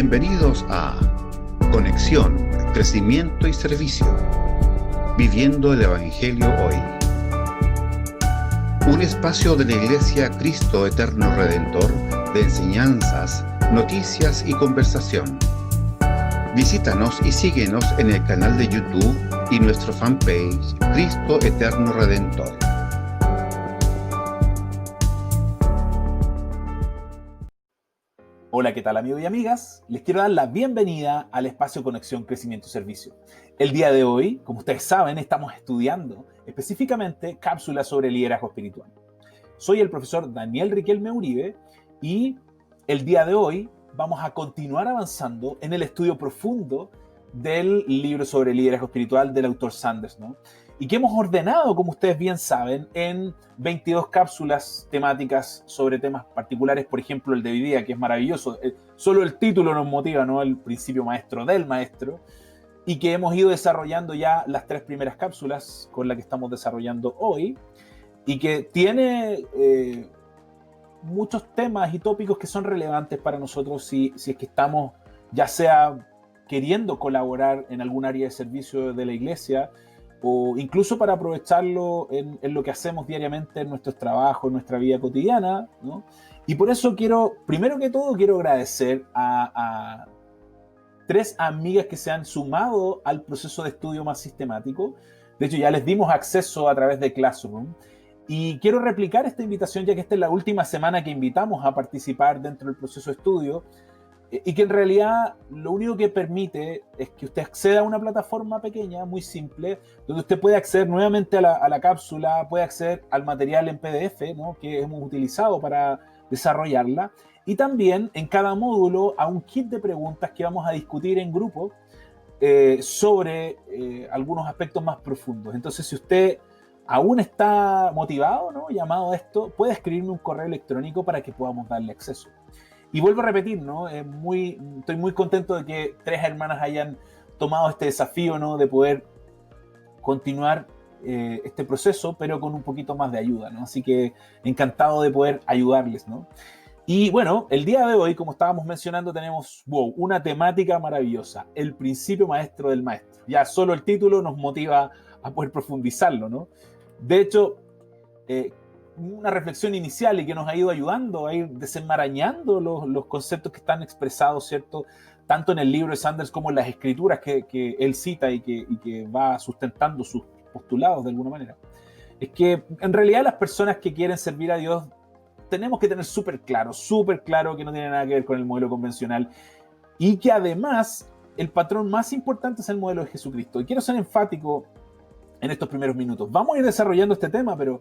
Bienvenidos a Conexión, Crecimiento y Servicio. Viviendo el Evangelio hoy. Un espacio de la Iglesia Cristo Eterno Redentor de enseñanzas, noticias y conversación. Visítanos y síguenos en el canal de YouTube y nuestro fanpage Cristo Eterno Redentor. Hola, ¿qué tal amigos y amigas? Les quiero dar la bienvenida al espacio Conexión, Crecimiento y Servicio. El día de hoy, como ustedes saben, estamos estudiando específicamente cápsulas sobre liderazgo espiritual. Soy el profesor Daniel Riquelme Uribe y el día de hoy vamos a continuar avanzando en el estudio profundo del libro sobre liderazgo espiritual del autor Sanders, ¿no? Y que hemos ordenado, como ustedes bien saben, en 22 cápsulas temáticas sobre temas particulares, por ejemplo, el de hoy día, que es maravilloso. Solo el título nos motiva, ¿no? El principio maestro del maestro, y que hemos ido desarrollando ya las 3 primeras cápsulas con las que estamos desarrollando hoy, y que tiene muchos temas y tópicos que son relevantes para nosotros si es que estamos, ya sea queriendo colaborar en algún área de servicio de la iglesia, o incluso para aprovecharlo en lo que hacemos diariamente en nuestros trabajos, en nuestra vida cotidiana, ¿no? Y por eso primero que todo, quiero agradecer a 3 amigas que se han sumado al proceso de estudio más sistemático. De hecho, ya les dimos acceso a través de Classroom. Y quiero replicar esta invitación, ya que esta es la última semana que invitamos a participar dentro del proceso de estudio, y que en realidad lo único que permite es que usted acceda a una plataforma pequeña, muy simple, donde usted puede acceder nuevamente a la cápsula, puede acceder al material en PDF, ¿no?, que hemos utilizado para desarrollarla, y también en cada módulo a un kit de preguntas que vamos a discutir en grupo sobre algunos aspectos más profundos. Entonces, si usted aún está motivado, ¿no?, llamado a esto, puede escribirme un correo electrónico para que podamos darle acceso. Y vuelvo a repetir, ¿no? Estoy muy contento de que 3 hermanas hayan tomado este desafío, ¿no?, de poder continuar este proceso, pero con un poquito más de ayuda, ¿no? Así que encantado de poder ayudarles, ¿no? Y bueno, el día de hoy, como estábamos mencionando, tenemos una temática maravillosa, el principio maestro del maestro. Ya solo el título nos motiva a poder profundizarlo, ¿no? De hecho, una reflexión inicial y que nos ha ido ayudando a ir desenmarañando los conceptos que están expresados, ¿cierto?, tanto en el libro de Sanders como en las escrituras que él cita y que va sustentando sus postulados de alguna manera. Es que en realidad las personas que quieren servir a Dios tenemos que tener súper claro que no tiene nada que ver con el modelo convencional, y que además el patrón más importante es el modelo de Jesucristo. Y quiero ser enfático en estos primeros minutos. Vamos a ir desarrollando este tema, pero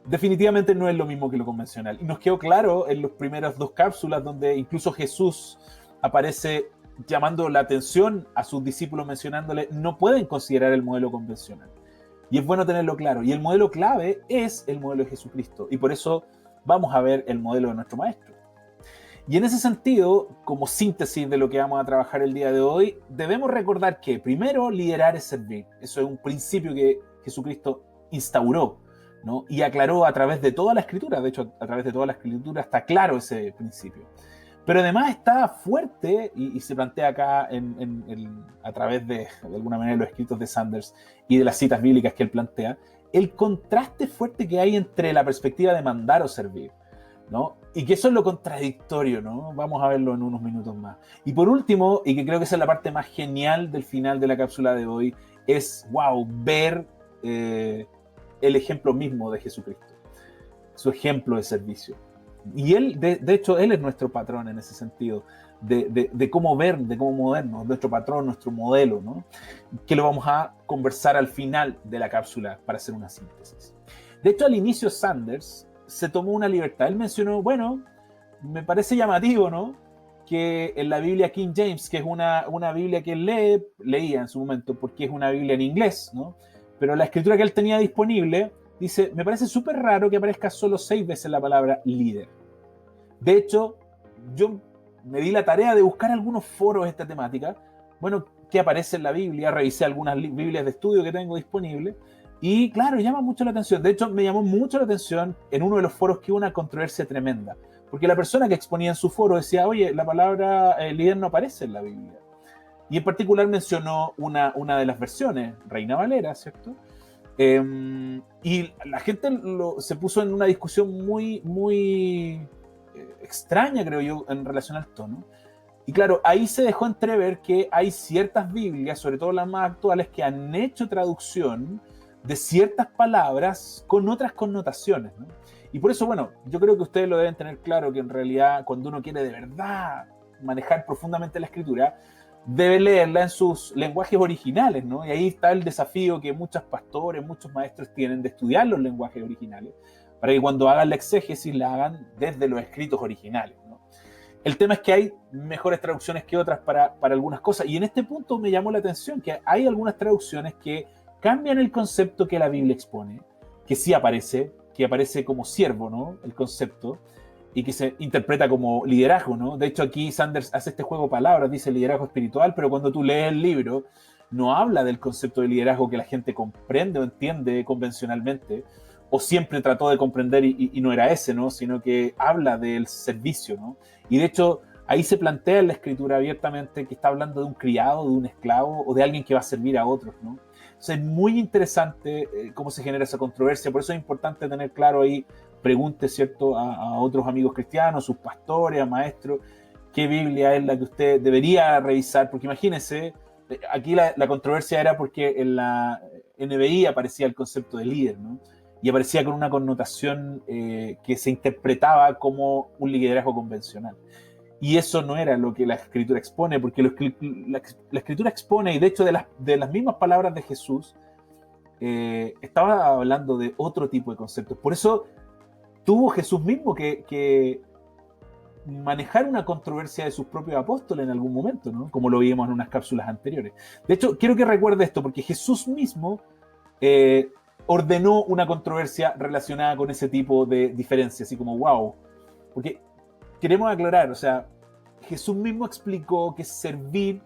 definitivamente no es lo mismo que lo convencional. Y nos quedó claro en las primeras 2 cápsulas, donde incluso Jesús aparece llamando la atención a sus discípulos, mencionándole, no pueden considerar el modelo convencional. Y es bueno tenerlo claro. Y el modelo clave es el modelo de Jesucristo. Y por eso vamos a ver el modelo de nuestro maestro. Y en ese sentido, como síntesis de lo que vamos a trabajar el día de hoy, debemos recordar que primero liderar es servir. Eso es un principio que Jesucristo instauró, ¿no?, y aclaró a través de toda la escritura. De hecho, a través de toda la escritura está claro ese principio. Pero además está fuerte, y se plantea acá a través de alguna manera, los escritos de Sanders y de las citas bíblicas que él plantea, el contraste fuerte que hay entre la perspectiva de mandar o servir, ¿no? Y que eso es lo contradictorio, ¿no? Vamos a verlo en unos minutos más. Y por último, y que creo que esa es la parte más genial del final de la cápsula de hoy, es, ver el ejemplo mismo de Jesucristo, su ejemplo de servicio. Y él, de hecho, él es nuestro patrón en ese sentido, de cómo ver, de cómo movernos, nuestro patrón, nuestro modelo, ¿no?, que lo vamos a conversar al final de la cápsula para hacer una síntesis. De hecho, al inicio Sanders se tomó una libertad. Él mencionó, me parece llamativo, ¿no?, que en la Biblia King James, que es una Biblia que él leía en su momento, porque es una Biblia en inglés, ¿no?, pero la escritura que él tenía disponible dice, me parece súper raro que aparezca solo 6 veces la palabra líder. De hecho, yo me di la tarea de buscar algunos foros de esta temática, que aparece en la Biblia, revisé algunas Biblias de estudio que tengo disponibles, y claro, llama mucho la atención. De hecho, me llamó mucho la atención en uno de los foros que hubo una controversia tremenda, Porque la persona que exponía en su foro decía, oye, la palabra líder no aparece en la Biblia. Y en particular mencionó una de las versiones, Reina Valera, ¿cierto? Y la gente se puso en una discusión muy extraña, creo yo, en relación al tono. Y claro, ahí se dejó entrever que hay ciertas Biblias, sobre todo las más actuales, que han hecho traducción de ciertas palabras con otras connotaciones, ¿no? Y por eso, bueno, yo creo que ustedes lo deben tener claro, que en realidad cuando uno quiere de verdad manejar profundamente la escritura, debe leerla en sus lenguajes originales, ¿no? Y ahí está el desafío que muchos pastores, muchos maestros tienen de estudiar los lenguajes originales, para que cuando hagan la exégesis la hagan desde los escritos originales, ¿no? El tema es que hay mejores traducciones que otras para algunas cosas, y en este punto me llamó la atención que hay algunas traducciones que cambian el concepto que la Biblia expone, que sí aparece, que aparece como siervo, ¿no? El concepto, y que se interpreta como liderazgo, ¿no? De hecho, aquí Sanders hace este juego de palabras, dice liderazgo espiritual, pero cuando tú lees el libro, no habla del concepto de liderazgo que la gente comprende o entiende convencionalmente, o siempre trató de comprender y no era ese, ¿no? Sino que habla del servicio, ¿no? Y de hecho, ahí se plantea en la escritura abiertamente que está hablando de un criado, de un esclavo o de alguien que va a servir a otros, ¿no? Entonces, es muy interesante cómo se genera esa controversia, por eso es importante tener claro ahí, pregunte, ¿cierto?, a otros amigos cristianos, sus pastores, a maestros, qué Biblia es la que usted debería revisar, porque imagínense, aquí la controversia era porque en la NBI aparecía el concepto de líder, ¿no? Y aparecía con una connotación que se interpretaba como un liderazgo convencional. Y eso no era lo que la Escritura expone, porque la Escritura expone, y de hecho de las mismas palabras de Jesús, estaba hablando de otro tipo de conceptos. Por eso tuvo Jesús mismo que manejar una controversia de sus propios apóstoles en algún momento, ¿no? Como lo vimos en unas cápsulas anteriores. De hecho, quiero que recuerde esto, porque Jesús mismo ordenó una controversia relacionada con ese tipo de diferencia, así como wow. Porque queremos aclarar, o sea, Jesús mismo explicó que servir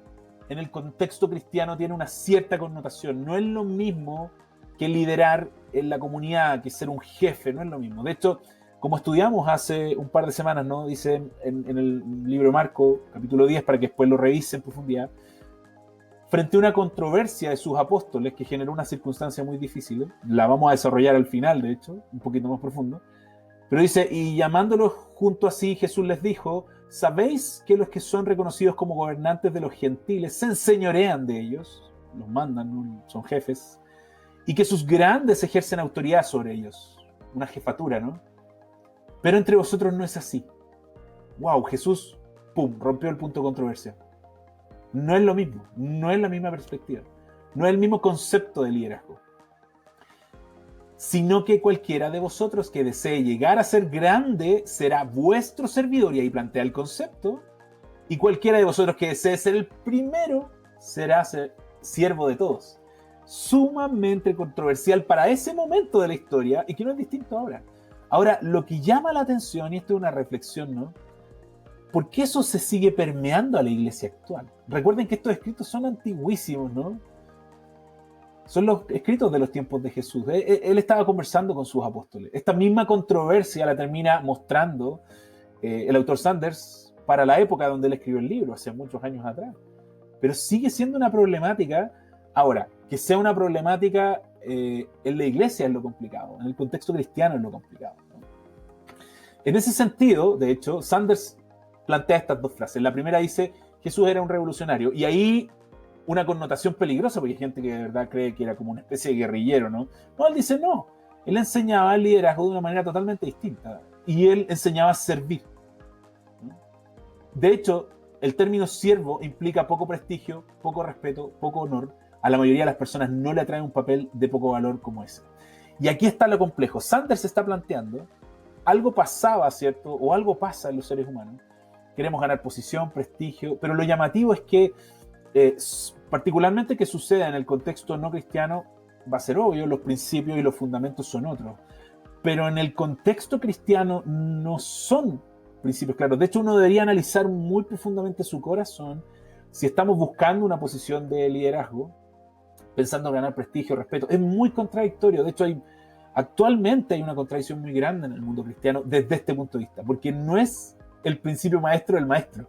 en el contexto cristiano tiene una cierta connotación. No es lo mismo que liderar en la comunidad, que ser un jefe, no es lo mismo. De hecho, como estudiamos hace un par de semanas, ¿no? Dice en el libro de Marcos, capítulo 10, para que después lo revisen en profundidad, frente a una controversia de sus apóstoles que generó una circunstancia muy difícil, la vamos a desarrollar al final, de hecho, un poquito más profundo, pero dice, y llamándolos junto a sí, Jesús les dijo, ¿sabéis que los que son reconocidos como gobernantes de los gentiles se enseñorean de ellos? Los mandan, ¿no? Son jefes. Y que sus grandes ejercen autoridad sobre ellos. Una jefatura, ¿no? Pero entre vosotros no es así. Wow, Jesús, pum, rompió el punto de controversia. No es lo mismo, no es la misma perspectiva, no es el mismo concepto de liderazgo. Sino que cualquiera de vosotros que desee llegar a ser grande será vuestro servidor, y ahí plantea el concepto, y cualquiera de vosotros que desee ser el primero será siervo de todos. Sumamente controversial para ese momento de la historia y que no es distinto ahora. Ahora, lo que llama la atención, y esto es una reflexión, ¿no? ¿Por qué eso se sigue permeando a la iglesia actual? Recuerden que estos escritos son antiguísimos, ¿no? Son los escritos de los tiempos de Jesús. Él estaba conversando con sus apóstoles. Esta misma controversia la termina mostrando el autor Sanders para la época donde él escribió el libro, hace muchos años atrás. Pero sigue siendo una problemática. Ahora, que sea una problemática en la iglesia es lo complicado, en el contexto cristiano es lo complicado, ¿no? En ese sentido, de hecho, Sanders plantea estas dos frases. La primera dice, Jesús era un revolucionario, y ahí una connotación peligrosa, porque hay gente que de verdad cree que era como una especie de guerrillero, ¿no? No, él dice no, él enseñaba el liderazgo de una manera totalmente distinta, y él enseñaba a servir, ¿no? De hecho, el término siervo implica poco prestigio, poco respeto, poco honor. A la mayoría de las personas no le atrae un papel de poco valor como ese. Y aquí está lo complejo. Sanders está planteando, algo pasaba, ¿cierto? O algo pasa en los seres humanos. Queremos ganar posición, prestigio, pero lo llamativo es que, particularmente que suceda en el contexto no cristiano, va a ser obvio, los principios y los fundamentos son otros. Pero en el contexto cristiano no son principios claros. De hecho, uno debería analizar muy profundamente su corazón si estamos buscando una posición de liderazgo, pensando en ganar prestigio, respeto. Es muy contradictorio. De hecho, Actualmente hay una contradicción muy grande en el mundo cristiano desde este punto de vista, porque no es el principio maestro del maestro.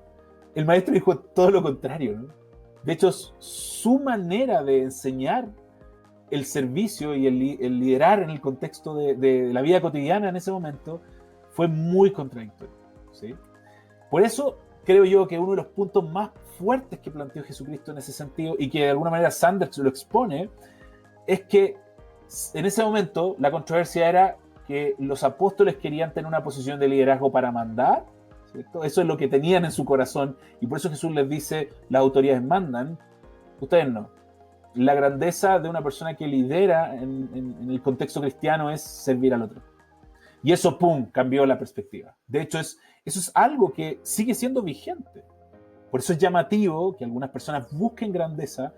El maestro dijo todo lo contrario, ¿no? De hecho, su manera de enseñar el servicio y el liderar en el contexto de la vida cotidiana en ese momento fue muy contradictorio, ¿sí? Por eso creo yo que uno de los puntos más fuertes que planteó Jesucristo en ese sentido, y que de alguna manera Sanders lo expone, es que en ese momento la controversia era que los apóstoles querían tener una posición de liderazgo para mandar, ¿cierto? Eso es lo que tenían en su corazón, y por eso Jesús les dice, las autoridades mandan, ustedes no. La grandeza de una persona que lidera en el contexto cristiano es servir al otro. Y eso, ¡pum!, cambió la perspectiva. De hecho, eso es algo que sigue siendo vigente. Por eso es llamativo que algunas personas busquen grandeza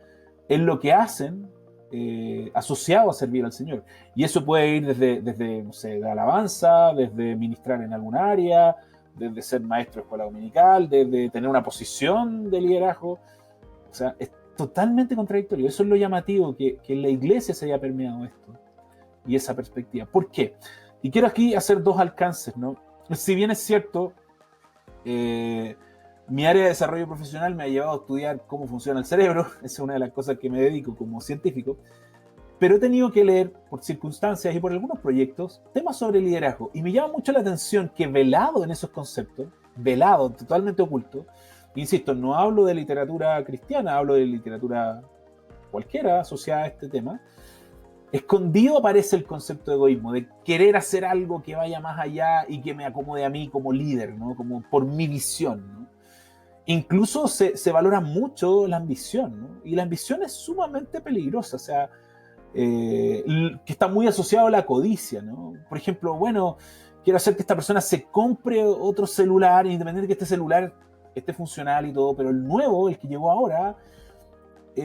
en lo que hacen asociado a servir al Señor. Y eso puede ir desde no sé, de alabanza, desde ministrar en alguna área, desde ser maestro de escuela dominical, desde tener una posición de liderazgo. O sea, es totalmente contradictorio. Eso es lo llamativo, que en la iglesia se haya permeado esto y esa perspectiva. ¿Por qué? Y quiero aquí hacer dos alcances, ¿no? Si bien es cierto, mi área de desarrollo profesional me ha llevado a estudiar cómo funciona el cerebro, esa es una de las cosas que me dedico como científico, pero he tenido que leer, por circunstancias y por algunos proyectos, temas sobre liderazgo. Y me llama mucho la atención que velado en esos conceptos, velado, totalmente oculto, insisto, no hablo de literatura cristiana, hablo de literatura cualquiera asociada a este tema, escondido aparece el concepto de egoísmo, de querer hacer algo que vaya más allá y que me acomode a mí como líder, ¿no? Como por mi visión, ¿no? Incluso se valora mucho la ambición, ¿no? Y la ambición es sumamente peligrosa, o sea, que está muy asociado a la codicia, ¿no? Por ejemplo, bueno, quiero hacer que esta persona se compre otro celular, independiente de que este celular esté funcional y todo, pero el nuevo, el que llegó ahora,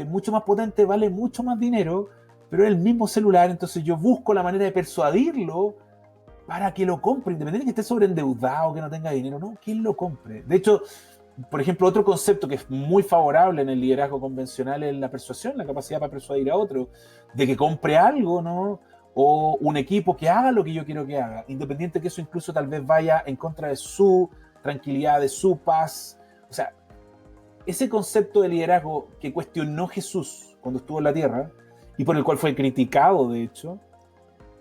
mucho más potente, vale mucho más dinero, pero es el mismo celular, entonces yo busco la manera de persuadirlo para que lo compre, independientemente de que esté sobreendeudado, que no tenga dinero, no, que él lo compre. De hecho, por ejemplo, otro concepto que es muy favorable en el liderazgo convencional es la persuasión, la capacidad para persuadir a otro, de que compre algo, ¿no? O un equipo que haga lo que yo quiero que haga, independiente que eso incluso tal vez vaya en contra de su tranquilidad, de su paz. O sea, ese concepto de liderazgo que cuestionó Jesús cuando estuvo en la tierra, y por el cual fue criticado, de hecho,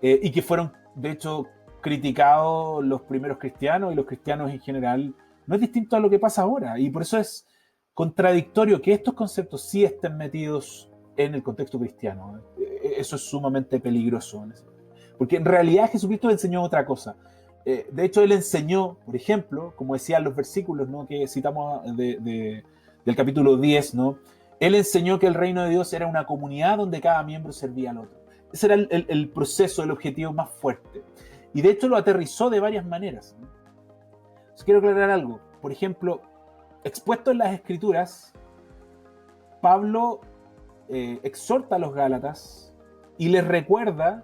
y que fueron, de hecho, criticados los primeros cristianos y los cristianos en general, no es distinto a lo que pasa ahora. Y por eso es contradictorio que estos conceptos sí estén metidos en el contexto cristiano. Eso es sumamente peligroso. Porque en realidad Jesucristo enseñó otra cosa. De hecho, él enseñó, por ejemplo, como decían los versículos, ¿no?, que citamos del capítulo 10, ¿no? Él enseñó que el reino de Dios era una comunidad donde cada miembro servía al otro. Ese era el proceso, el objetivo más fuerte. Y de hecho lo aterrizó de varias maneras, ¿no? Entonces, quiero aclarar algo. Por ejemplo, expuesto en las Escrituras, Pablo exhorta a los Gálatas y les recuerda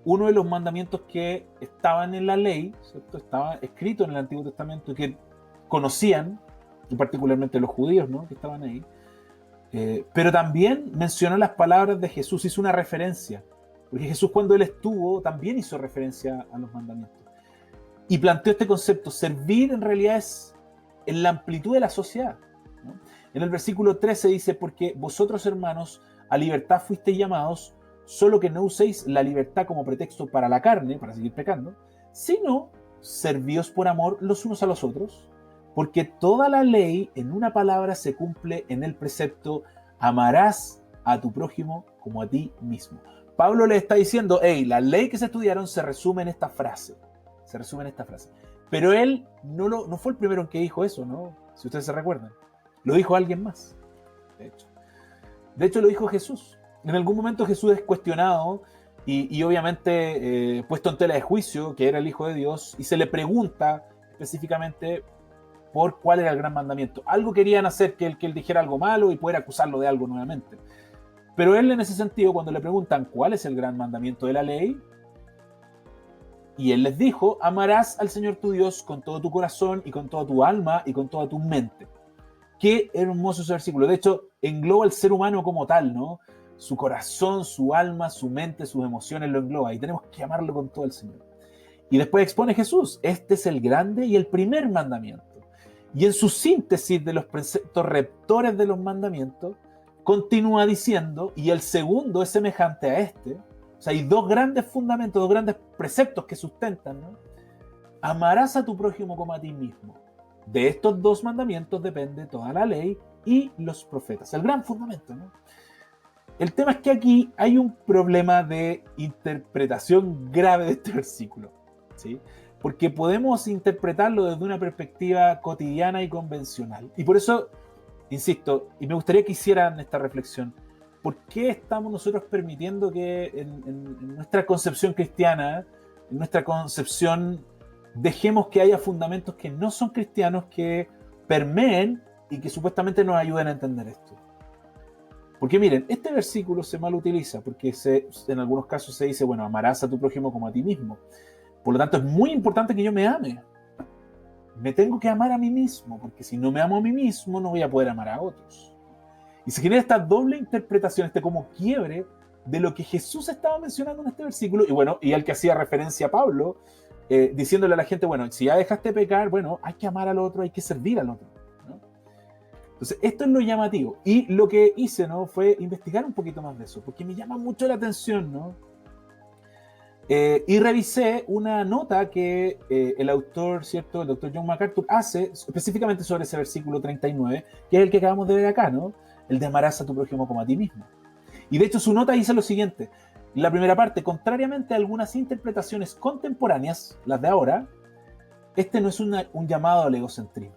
uno de los mandamientos que estaban en la ley, ¿cierto? Estaba escrito en el Antiguo Testamento y que conocían, y particularmente los judíos, ¿no?, que estaban ahí. Pero también mencionó las palabras de Jesús, hizo una referencia, porque Jesús cuando él estuvo también hizo referencia a los mandamientos y planteó este concepto. Servir en realidad es en la amplitud de la sociedad, ¿no? En el versículo 13 dice: porque vosotros, hermanos, a libertad fuisteis llamados, solo que no uséis la libertad como pretexto para la carne, para seguir pecando, sino servíos por amor los unos a los otros. Porque toda la ley, en una palabra, se cumple en el precepto: amarás a tu prójimo como a ti mismo. Pablo le está diciendo, hey, la ley que se estudiaron se resume en esta frase. Se resume en esta frase. Pero él no fue el primero en que dijo eso, ¿no? Si ustedes se recuerdan. Lo dijo alguien más, de hecho. De hecho, lo dijo Jesús. En algún momento Jesús es cuestionado y obviamente puesto en tela de juicio, que era el Hijo de Dios, y se le pregunta específicamente por cuál era el gran mandamiento. Algo querían hacer que él dijera algo malo y poder acusarlo de algo nuevamente. Pero él, en ese sentido, cuando le preguntan cuál es el gran mandamiento de la ley, y él les dijo: amarás al Señor tu Dios con todo tu corazón y con toda tu alma y con toda tu mente. Qué hermoso ese versículo. De hecho, engloba al ser humano como tal, ¿no? su corazón, su alma, su mente, sus emociones, lo engloba y tenemos que amarlo con todo el Señor. Y después expone Jesús, este es el grande y el primer mandamiento. Y en su síntesis de los preceptos rectores de los mandamientos, continúa diciendo, y el segundo es semejante a este. O sea, hay dos grandes fundamentos, dos grandes preceptos que sustentan, ¿no? Amarás a tu prójimo como a ti mismo. De estos dos mandamientos depende toda la ley y los profetas. El gran fundamento, ¿no? El tema es que aquí hay un problema de interpretación grave de este versículo, ¿sí? Porque podemos interpretarlo desde una perspectiva cotidiana y convencional. Y por eso, insisto, y me gustaría que hicieran esta reflexión, ¿por qué estamos nosotros permitiendo que en nuestra concepción cristiana, en nuestra concepción, dejemos que haya fundamentos que no son cristianos que permeen y que supuestamente nos ayuden a entender esto? Porque miren, este versículo se mal utiliza porque en algunos casos se dice, bueno, amarás a tu prójimo como a ti mismo. Por lo tanto, es muy importante que yo me ame. Me tengo que amar a mí mismo, porque si no me amo a mí mismo, no voy a poder amar a otros. Y se genera esta doble interpretación, este como quiebre de lo que Jesús estaba mencionando en este versículo, y bueno, y al que hacía referencia a Pablo, diciéndole a la gente, bueno, si ya dejaste pecar, bueno, hay que amar al otro, hay que servir al otro, ¿no? Entonces, esto es lo llamativo. Y lo que hice, ¿no?, fue investigar un poquito más de eso, porque me llama mucho la atención, ¿no? Y revisé una nota que el autor, ¿cierto?, el doctor John MacArthur, hace específicamente sobre ese versículo 39, que es el que acabamos de ver acá, ¿no? El de amarás a tu prójimo como a ti mismo. Y de hecho su nota dice lo siguiente. La primera parte, contrariamente a algunas interpretaciones contemporáneas, las de ahora, este no es un llamado al egocentrismo.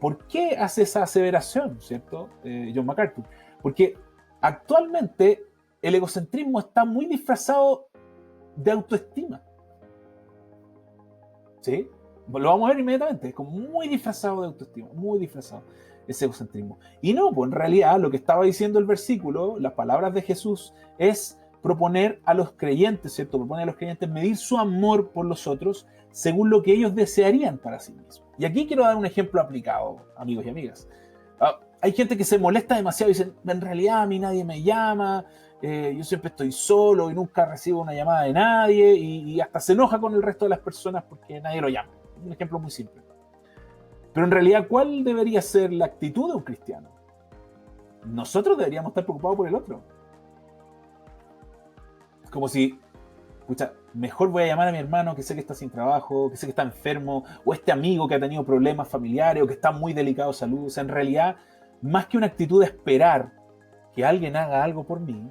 ¿Por qué hace esa aseveración, ¿cierto?, John MacArthur? Porque actualmente el egocentrismo está muy disfrazado de autoestima, ¿sí? Lo vamos a ver inmediatamente, es como muy disfrazado de autoestima, muy disfrazado ese egocentrismo. Y no, pues en realidad lo que estaba diciendo el versículo, las palabras de Jesús, es proponer a los creyentes, ¿cierto? Proponer a los creyentes medir su amor por los otros según lo que ellos desearían para sí mismos. Y aquí quiero dar un ejemplo aplicado, amigos y amigas. Hay gente que se molesta demasiado y dice, en realidad a mí nadie me llama, yo siempre estoy solo y nunca recibo una llamada de nadie, y hasta se enoja con el resto de las personas porque nadie lo llama. Un ejemplo muy simple. Pero en realidad, ¿cuál debería ser la actitud de un cristiano? Nosotros deberíamos estar preocupados por el otro. Es como si, escucha, mejor voy a llamar a mi hermano que sé que está sin trabajo, que sé que está enfermo, o este amigo que ha tenido problemas familiares o que está muy delicado de salud. O sea, en realidad, más que una actitud de esperar que alguien haga algo por mí,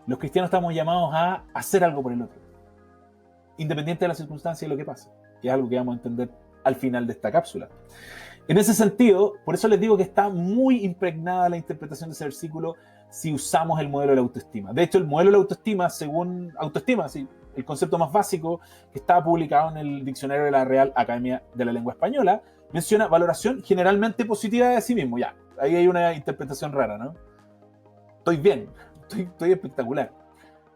los cristianos estamos llamados a hacer algo por el otro, independiente de la circunstancia y lo que pase, que es algo que vamos a entender al final de esta cápsula. En ese sentido, por eso les digo que está muy impregnada la interpretación de ese versículo si usamos el modelo de la autoestima. De hecho, el modelo de la autoestima, según autoestima, sí, el concepto más básico que está publicado en el diccionario de la Real Academia de la Lengua Española, menciona valoración generalmente positiva de sí mismo. Ya, ahí hay una interpretación rara, ¿no? Estoy bien, estoy espectacular.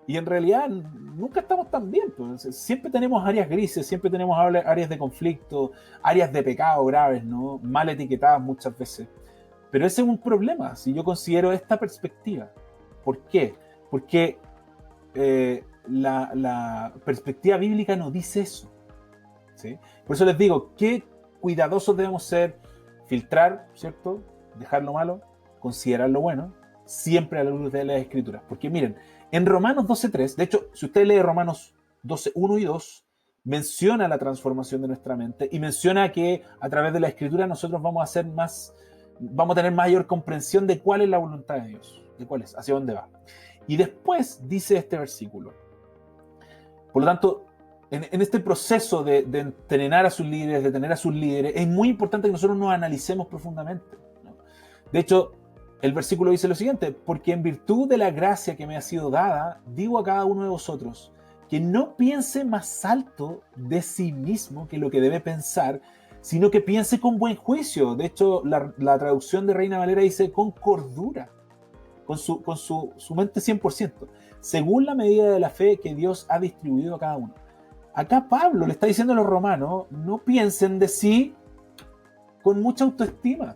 Y en realidad nunca estamos tan bien. Pues. Siempre tenemos áreas grises, siempre tenemos áreas de conflicto, áreas de pecado graves, ¿no? Mal etiquetadas muchas veces. Pero ese es un problema, si yo considero esta perspectiva. ¿Por qué? Porque la perspectiva bíblica no dice eso, ¿sí? Por eso les digo, qué cuidadosos debemos ser, filtrar, ¿cierto? Dejar lo malo, considerar lo bueno, siempre a la luz de las Escrituras. Porque miren, en Romanos 12.3, de hecho, si usted lee Romanos 12.1 y 2, menciona la transformación de nuestra mente y menciona que a través de la Escritura nosotros vamos a tener mayor comprensión de cuál es la voluntad de Dios, de cuál es, hacia dónde va. Y después dice este versículo. Por lo tanto, en este proceso de entrenar a sus líderes, de tener a sus líderes, es muy importante que nosotros nos analicemos profundamente, ¿no? De hecho, el versículo dice lo siguiente: porque en virtud de la gracia que me ha sido dada, digo a cada uno de vosotros, que no piense más alto de sí mismo que lo que debe pensar, sino que piense con buen juicio. De hecho, la traducción de Reina Valera dice con cordura, con su mente 100%, según la medida de la fe que Dios ha distribuido a cada uno. Acá Pablo le está diciendo a los romanos, no piensen de sí con mucha autoestima.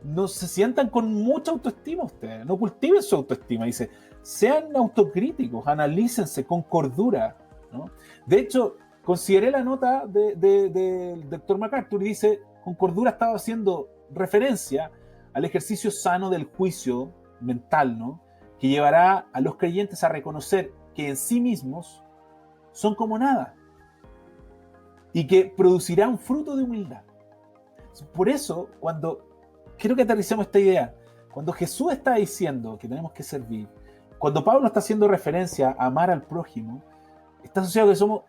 no se sientan con mucha autoestima ustedes, no cultiven su autoestima. Dice, sean autocríticos, analícense con cordura, ¿no? De hecho, consideré la nota del Dr. MacArthur y dice, con cordura estaba haciendo referencia al ejercicio sano del juicio mental, ¿no? Que llevará a los creyentes a reconocer que en sí mismos son como nada y que producirá un fruto de humildad. Por eso, cuando quiero que aterricemos esta idea, cuando Jesús está diciendo que tenemos que servir, cuando Pablo está haciendo referencia a amar al prójimo, está asociado a que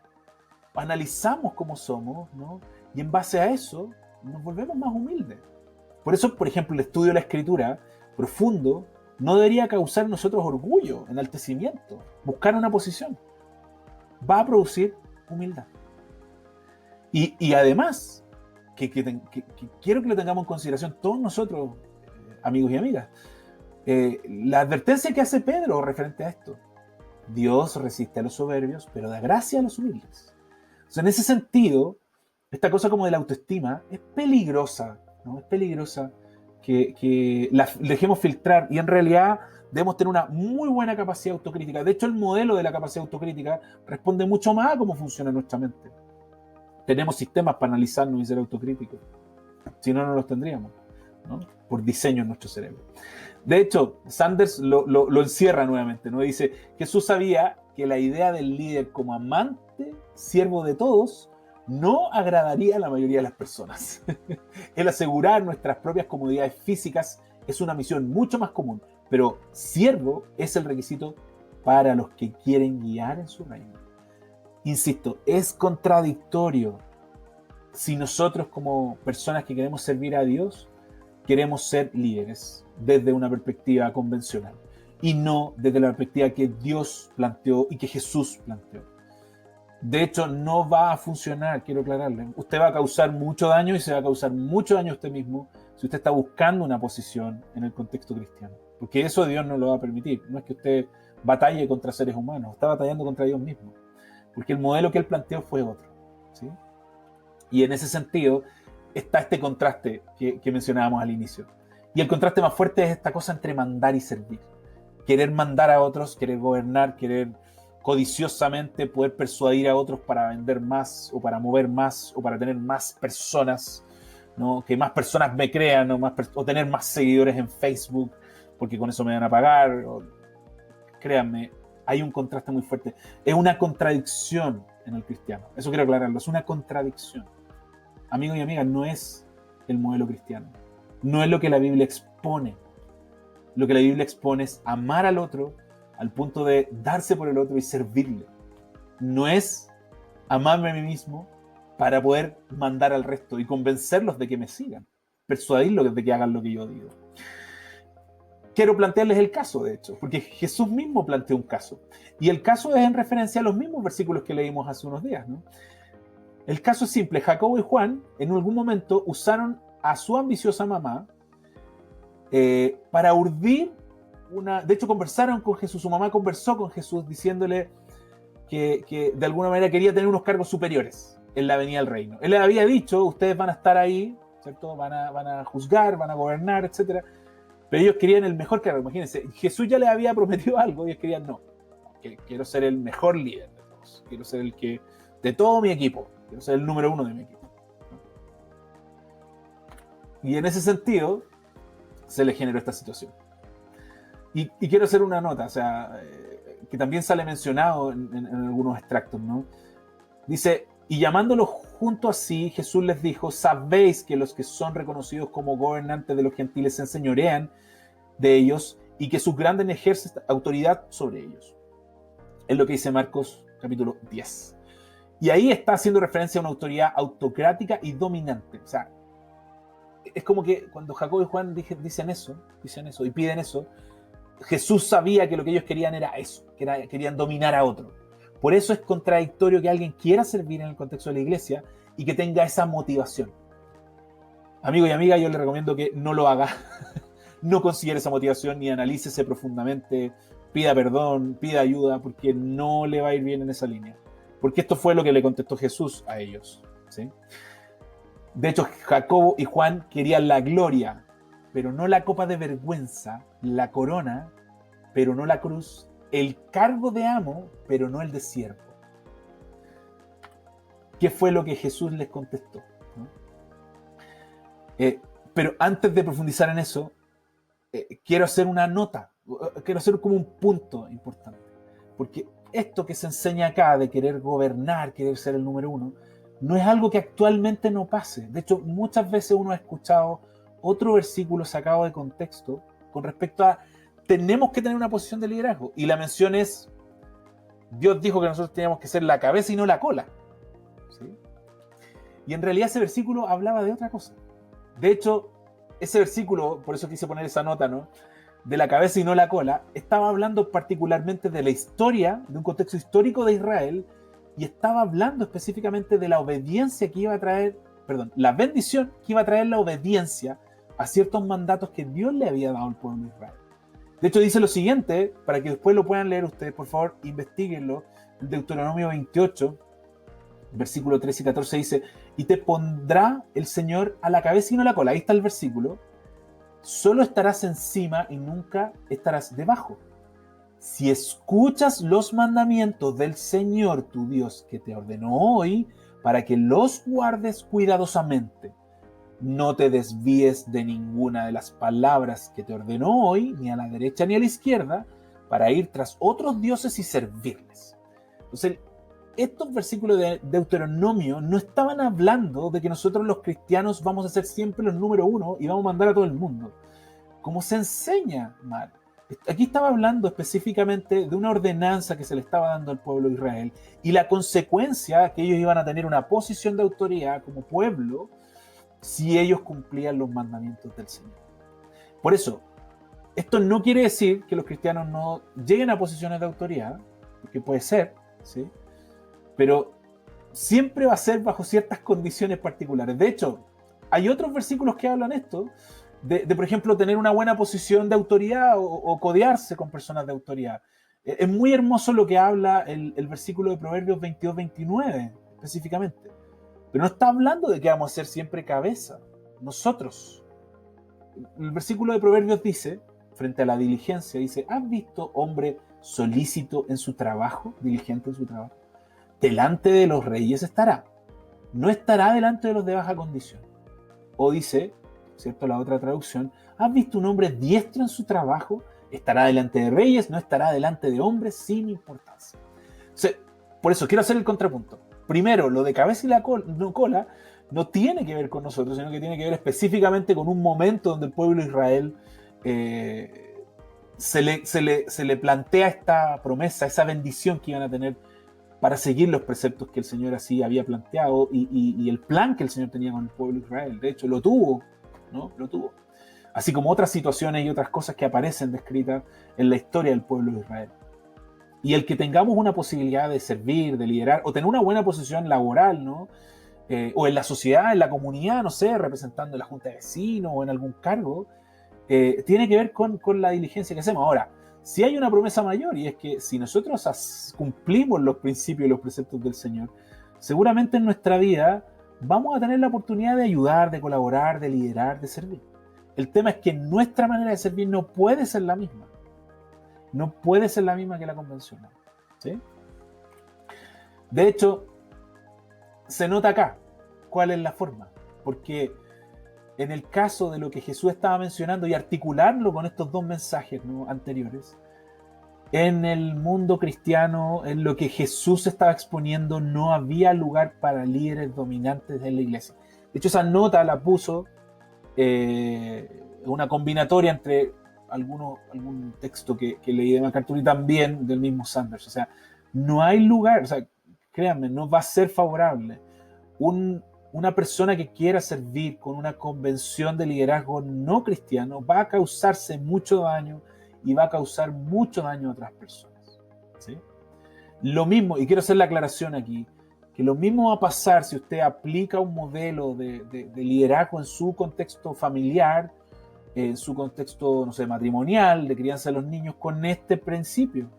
analizamos cómo somos, ¿no? Y en base a eso nos volvemos más humildes. Por eso, por ejemplo, el estudio de la Escritura profundo no debería causar en nosotros orgullo, enaltecimiento, buscar una posición. Va a producir humildad. Y además, que quiero que lo tengamos en consideración todos nosotros, amigos y amigas, la advertencia que hace Pedro referente a esto: Dios resiste a los soberbios, pero da gracia a los humildes. O sea, en ese sentido, esta cosa como de la autoestima es peligrosa, ¿no? Es peligrosa que la dejemos filtrar, y en realidad debemos tener una muy buena capacidad autocrítica. De hecho, el modelo de la capacidad autocrítica responde mucho más a cómo funciona nuestra mente. Tenemos sistemas para analizarnos y ser autocríticos. Si no, no los tendríamos, ¿no? Por diseño en nuestro cerebro. De hecho, Sanders lo encierra nuevamente, ¿no? Dice, Jesús sabía que la idea del líder como amante, siervo de todos, no agradaría a la mayoría de las personas. El asegurar nuestras propias comodidades físicas es una misión mucho más común, pero siervo es el requisito para los que quieren guiar en su reino. Insisto, es contradictorio si nosotros como personas que queremos servir a Dios queremos ser líderes desde una perspectiva convencional y no desde la perspectiva que Dios planteó y que Jesús planteó. De hecho, no va a funcionar, quiero aclararle. Usted va a causar mucho daño y se va a causar mucho daño a usted mismo si usted está buscando una posición en el contexto cristiano. Porque eso Dios no lo va a permitir. No es que usted batalle contra seres humanos, está batallando contra Dios mismo. Porque el modelo que él planteó fue otro, ¿sí? Y en ese sentido está este contraste que mencionábamos al inicio. Y el contraste más fuerte es esta cosa entre mandar y servir. Querer mandar a otros, querer gobernar, querer codiciosamente poder persuadir a otros para vender más, o para mover más, o para tener más personas, ¿no? Que más personas me crean, o tener más seguidores en Facebook, porque con eso me van a pagar. Créanme, hay un contraste muy fuerte. Es una contradicción en el cristiano. Eso quiero aclararlo. Es una contradicción. Amigos y amigas, no es el modelo cristiano. No es lo que la Biblia expone. Lo que la Biblia expone es amar al otro al punto de darse por el otro y servirle. No es amarme a mí mismo para poder mandar al resto y convencerlos de que me sigan, persuadirlos de que hagan lo que yo digo. Quiero plantearles el caso, de hecho, porque Jesús mismo planteó un caso. Y el caso es en referencia a los mismos versículos que leímos hace unos días, ¿no? El caso es simple. Jacobo y Juan en algún momento usaron a su ambiciosa mamá para urdir de hecho, conversaron con Jesús. Su mamá conversó con Jesús diciéndole que de alguna manera quería tener unos cargos superiores en la venida del reino. Él le había dicho, ustedes van a estar ahí, ¿cierto? Van a juzgar, van a gobernar, etc. Pero ellos querían el mejor cargo. Imagínense, Jesús ya les había prometido algo y ellos querían, no, quiero ser el mejor líder de todos. Quiero ser el que, de todo mi equipo, quiero ser el número uno de mi equipo. Y en ese sentido se le generó esta situación. Y quiero hacer una nota, o sea, que también sale mencionado en algunos extractos, ¿no? Dice, y llamándolos junto a sí, Jesús les dijo, sabéis que los que son reconocidos como gobernantes de los gentiles se enseñorean de ellos y que sus grandes ejercen autoridad sobre ellos. Es lo que dice Marcos capítulo 10. Y ahí está haciendo referencia a una autoridad autocrática y dominante. O sea, es como que cuando Jacobo y Juan dicen eso y piden eso, Jesús sabía que lo que ellos querían era eso, querían dominar a otro. Por eso es contradictorio que alguien quiera servir en el contexto de la iglesia y que tenga esa motivación. Amigo y amiga, yo le recomiendo que no lo haga. No considere esa motivación ni analícese profundamente, pida perdón, pida ayuda, porque no le va a ir bien en esa línea. Porque esto fue lo que le contestó Jesús a ellos, ¿sí? De hecho, Jacobo y Juan querían la gloria pero no la copa de vergüenza, la corona, pero no la cruz, el cargo de amo, pero no el de siervo. ¿Qué fue lo que Jesús les contestó? ¿No? Pero antes de profundizar en eso, quiero hacer una nota, quiero hacer como un punto importante, porque esto que se enseña acá de querer gobernar, querer ser el número uno, no es algo que actualmente no pase. De hecho, muchas veces uno ha escuchado otro versículo sacado de contexto con respecto a tenemos que tener una posición de liderazgo, y la mención es Dios dijo que nosotros teníamos que ser la cabeza y no la cola, ¿sí? Y en realidad ese versículo hablaba de otra cosa. De hecho, ese versículo, por eso quise poner esa nota, ¿no?, de la cabeza y no la cola, estaba hablando particularmente de la historia, de un contexto histórico de Israel, y estaba hablando específicamente de la obediencia que iba a traer, la bendición que iba a traer la obediencia a ciertos mandatos que Dios le había dado al pueblo de Israel. De hecho, dice lo siguiente, para que después lo puedan leer ustedes, por favor, investiguenlo. En Deuteronomio 28, versículo 13 y 14 dice: y te pondrá el Señor a la cabeza y no a la cola. Ahí está el versículo. Solo estarás encima y nunca estarás debajo. Si escuchas los mandamientos del Señor tu Dios que te ordenó hoy, para que los guardes cuidadosamente, no te desvíes de ninguna de las palabras que te ordenó hoy, ni a la derecha ni a la izquierda, para ir tras otros dioses y servirles. Entonces, estos versículos de Deuteronomio no estaban hablando de que nosotros los cristianos vamos a ser siempre los número uno y vamos a mandar a todo el mundo, como se enseña mal. Aquí estaba hablando específicamente de una ordenanza que se le estaba dando al pueblo de Israel y la consecuencia que ellos iban a tener una posición de autoridad como pueblo si ellos cumplían los mandamientos del Señor. Por eso, esto no quiere decir que los cristianos no lleguen a posiciones de autoridad, porque puede ser, ¿sí?, pero siempre va a ser bajo ciertas condiciones particulares. De hecho, hay otros versículos que hablan esto, de por ejemplo, tener una buena posición de autoridad o codearse con personas de autoridad. Es muy hermoso lo que habla el versículo de Proverbios 22-29, específicamente. Pero no está hablando de que vamos a ser siempre cabeza, nosotros. El versículo de Proverbios dice, frente a la diligencia, dice: ¿has visto hombre solícito en su trabajo, diligente en su trabajo? Delante de los reyes estará, no estará delante de los de baja condición. O dice, ¿cierto?, la otra traducción: ¿has visto un hombre diestro en su trabajo? Estará delante de reyes, no estará delante de hombres sin importancia. O sea, por eso quiero hacer el contrapunto. Primero, lo de cabeza y la cola no tiene que ver con nosotros, sino que tiene que ver específicamente con un momento donde el pueblo de Israel se le plantea esta promesa, esa bendición que iban a tener para seguir los preceptos que el Señor así había planteado y el plan que el Señor tenía con el pueblo de Israel. De hecho, lo tuvo, ¿no? Lo tuvo. Así como otras situaciones y otras cosas que aparecen descritas en la historia del pueblo de Israel. Y el que tengamos una posibilidad de servir, de liderar, o tener una buena posición laboral, ¿no?, o en la sociedad, en la comunidad, no sé, representando en la junta de vecinos o en algún cargo, tiene que ver con la diligencia que hacemos. Ahora, si hay una promesa mayor, y es que si nosotros cumplimos los principios y los preceptos del Señor, seguramente en nuestra vida vamos a tener la oportunidad de ayudar, de colaborar, de liderar, de servir. El tema es que nuestra manera de servir no puede ser la misma. No puede ser la misma que la convencional, ¿sí? De hecho, se nota acá cuál es la forma, porque en el caso de lo que Jesús estaba mencionando y articularlo con estos dos mensajes, ¿no?, anteriores, en el mundo cristiano, en lo que Jesús estaba exponiendo, no había lugar para líderes dominantes en la iglesia. De hecho, esa nota la puso una combinatoria entre algún texto que leí de MacArthur y también del mismo Sanders. O sea, no hay lugar, o sea, créanme, no va a ser favorable. Una persona que quiera servir con una convención de liderazgo no cristiano va a causarse mucho daño y va a causar mucho daño a otras personas, ¿sí? Lo mismo, y quiero hacer la aclaración aquí, que lo mismo va a pasar si usted aplica un modelo de liderazgo en su contexto familiar, en su contexto, no sé, matrimonial, de crianza de los niños, con este principio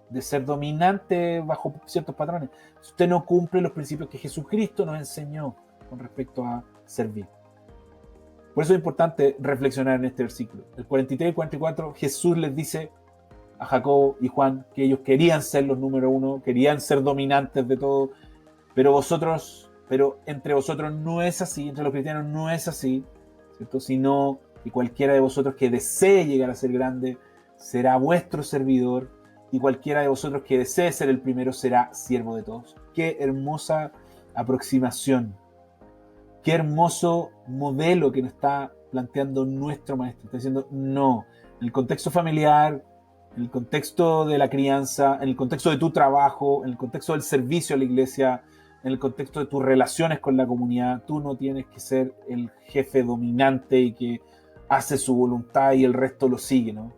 de ser dominante bajo ciertos patrones. Si usted no cumple los principios que Jesucristo nos enseñó con respecto a servir. Por eso es importante reflexionar en este versículo. El 43 y 44, Jesús les dice a Jacobo y Juan que ellos querían ser los número uno, querían ser dominantes de todo, pero entre vosotros no es así, entre los cristianos no es así, ¿cierto? Sino que cualquiera de vosotros que desee llegar a ser grande será vuestro servidor, y cualquiera de vosotros que desee ser el primero será siervo de todos. Qué hermosa aproximación, qué hermoso modelo que nos está planteando nuestro maestro. Está diciendo, no, en el contexto familiar, en el contexto de la crianza, en el contexto de tu trabajo, en el contexto del servicio a la iglesia, en el contexto de tus relaciones con la comunidad, tú no tienes que ser el jefe dominante y que hace su voluntad y el resto lo sigue, ¿no?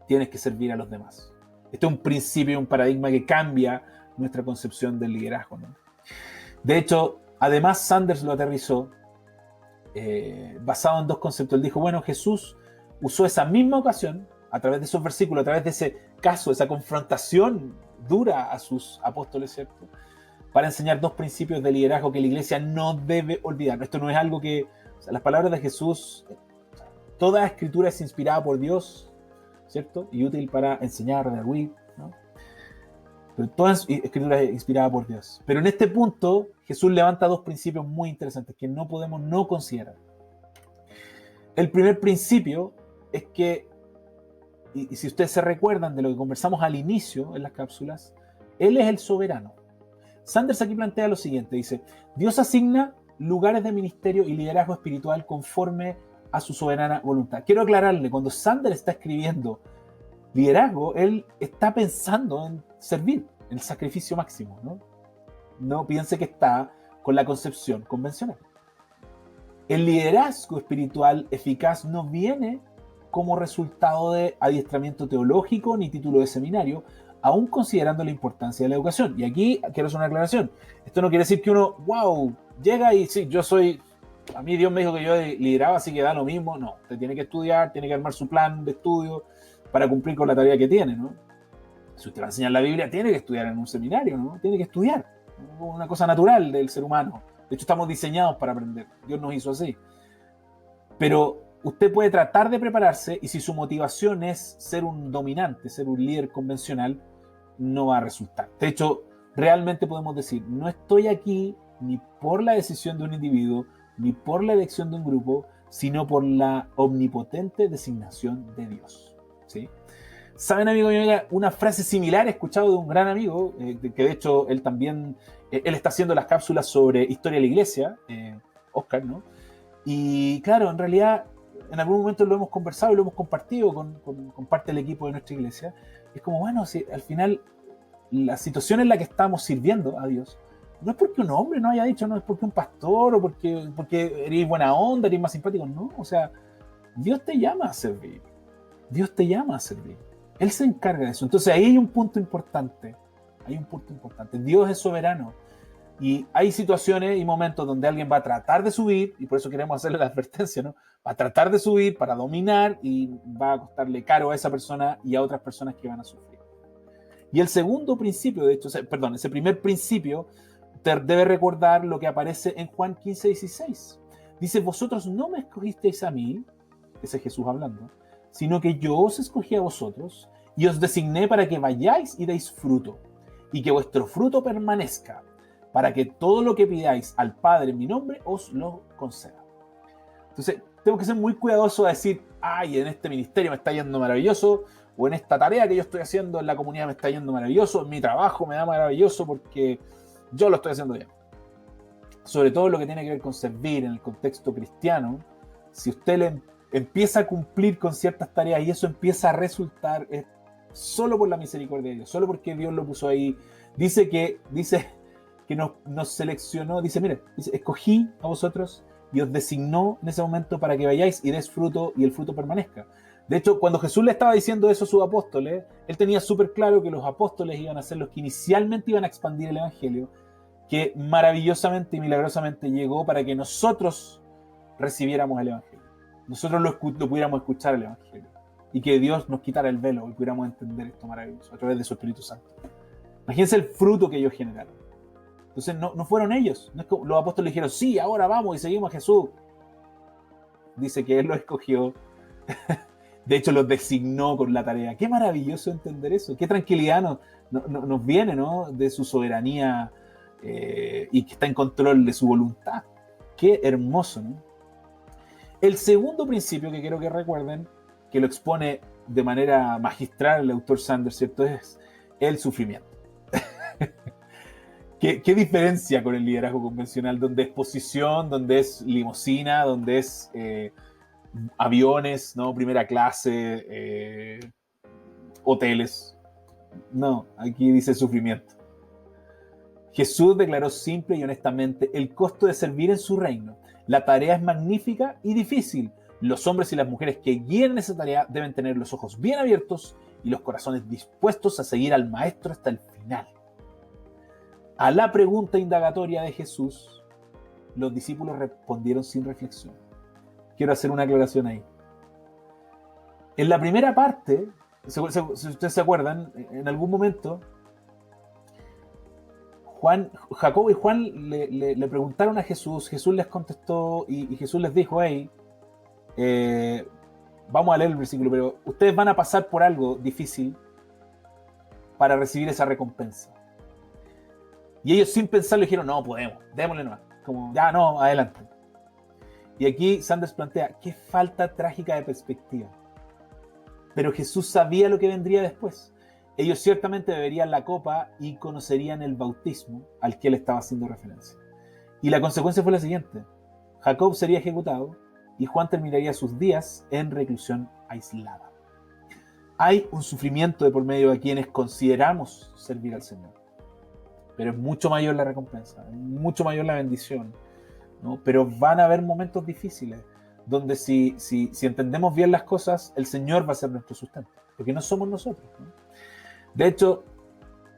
Tienes que servir a los demás. Este es un principio, un paradigma que cambia nuestra concepción del liderazgo, ¿no? De hecho, además Sanders lo aterrizó basado en dos conceptos. Él dijo, bueno, Jesús usó esa misma ocasión, a través de esos versículos, a través de ese caso, esa confrontación dura a sus apóstoles, ¿cierto?, para enseñar dos principios de liderazgo que la iglesia no debe olvidar. Esto no es algo que... O sea, las palabras de Jesús, toda escritura es inspirada por Dios, ¿cierto?, y útil para enseñar, redarguir, ¿no? Pero toda escritura es inspirada por Dios. Pero en este punto, Jesús levanta dos principios muy interesantes que no podemos no considerar. El primer principio es que, y si ustedes se recuerdan de lo que conversamos al inicio en las cápsulas, Él es el soberano. Sanders aquí plantea lo siguiente, dice, Dios asigna lugares de ministerio y liderazgo espiritual conforme a su soberana voluntad. Quiero aclararle, cuando Sanders está escribiendo liderazgo, él está pensando en servir, en el sacrificio máximo, ¿no? No piense que está con la concepción convencional. El liderazgo espiritual eficaz no viene como resultado de adiestramiento teológico ni título de seminario, aún considerando la importancia de la educación. Y aquí quiero hacer una aclaración. Esto no quiere decir que uno, wow, llega y sí, a mí Dios me dijo que yo lideraba, así que da lo mismo. No, usted tiene que estudiar, tiene que armar su plan de estudio para cumplir con la tarea que tiene, ¿no? Si usted va a enseñar la Biblia, tiene que estudiar en un seminario, ¿no? Tiene que estudiar. Una cosa natural del ser humano. De hecho, estamos diseñados para aprender. Dios nos hizo así. Pero usted puede tratar de prepararse y si su motivación es ser un dominante, ser un líder convencional, no va a resultar. De hecho, realmente podemos decir, no estoy aquí ni por la decisión de un individuo, ni por la elección de un grupo, sino por la omnipotente designación de Dios. ¿Sí? ¿Saben, amigo y amiga? Una frase similar he escuchado de un gran amigo, que de hecho él también, él está haciendo las cápsulas sobre historia de la iglesia, Oscar, ¿no? Y claro, en realidad, en algún momento lo hemos conversado y lo hemos compartido con parte del equipo de nuestra iglesia. Es como, bueno, si al final la situación en la que estamos sirviendo a Dios no es porque un hombre no haya dicho, no es porque un pastor o porque eres buena onda, eres más simpático, no. O sea, Dios te llama a servir. Dios te llama a servir. Él se encarga de eso. Entonces ahí hay un punto importante. Dios es soberano. Y hay situaciones y momentos donde alguien va a tratar de subir, y por eso queremos hacerle la advertencia, ¿no? Va a tratar de subir para dominar y va a costarle caro a esa persona y a otras personas que van a sufrir. Y el segundo principio, de hecho, ese primer principio, debe recordar lo que aparece en Juan 15:16. Dice, vosotros no me escogisteis a mí, ese es Jesús hablando, sino que yo os escogí a vosotros y os designé para que vayáis y deis fruto, y que vuestro fruto permanezca, para que todo lo que pidáis al Padre en mi nombre os lo conceda. Entonces, tengo que ser muy cuidadoso de decir, ay, en este ministerio me está yendo maravilloso, o en esta tarea que yo estoy haciendo en la comunidad me está yendo maravilloso, en mi trabajo me da maravilloso porque yo lo estoy haciendo bien. Sobre todo lo que tiene que ver con servir en el contexto cristiano, si usted empieza a cumplir con ciertas tareas y eso empieza a resultar, es solo por la misericordia de Dios, solo porque Dios lo puso ahí. Dice que nos seleccionó, dice, escogí a vosotros y os designó en ese momento para que vayáis y des fruto y el fruto permanezca. De hecho, cuando Jesús le estaba diciendo eso a sus apóstoles, él tenía súper claro que los apóstoles iban a ser los que inicialmente iban a expandir el evangelio, que maravillosamente y milagrosamente llegó para que nosotros recibiéramos el evangelio. Nosotros lo pudiéramos escuchar el evangelio y que Dios nos quitara el velo y pudiéramos entender esto maravilloso a través de su Espíritu Santo. Imagínense el fruto que ellos generaron. Entonces no fueron ellos. No es que los apóstoles dijeron, sí, ahora vamos y seguimos a Jesús. dice que Él los escogió. De hecho, los designó con la tarea. Qué maravilloso entender eso. Qué tranquilidad nos viene, ¿no? De su soberanía y que está en control de su voluntad. Qué hermoso, ¿no? El segundo principio que quiero que recuerden, que lo expone de manera magistral el autor Sanders, ¿cierto? Es el sufrimiento. ¿Qué diferencia con el liderazgo convencional, donde es posición, donde es limusina, donde es aviones, ¿no? Primera clase, hoteles? No, aquí dice sufrimiento. Jesús declaró simple y honestamente el costo de servir en su reino. La tarea es magnífica y difícil. Los hombres y las mujeres que guíen esa tarea deben tener los ojos bien abiertos y los corazones dispuestos a seguir al Maestro hasta el final. A la pregunta indagatoria de Jesús, los discípulos respondieron sin reflexión. Quiero hacer una aclaración ahí. En la primera parte, si ustedes se acuerdan, en algún momento, Jacobo y Juan le preguntaron a Jesús, Jesús les contestó y Jesús les dijo, hey, vamos a leer el versículo, pero ustedes van a pasar por algo difícil para recibir esa recompensa. Y ellos sin pensarlo dijeron, no, podemos, démosle nomás. Como, ya, no, adelante. Y aquí Sanders plantea, qué falta trágica de perspectiva. Pero Jesús sabía lo que vendría después. Ellos ciertamente beberían la copa y conocerían el bautismo al que él estaba haciendo referencia. Y la consecuencia fue la siguiente. Jacob sería ejecutado y Juan terminaría sus días en reclusión aislada. Hay un sufrimiento de por medio de quienes consideramos servir al Señor. Pero es mucho mayor la recompensa, es mucho mayor la bendición, ¿no? Pero van a haber momentos difíciles donde si entendemos bien las cosas, el Señor va a ser nuestro sustento, porque no somos nosotros, ¿no? De hecho,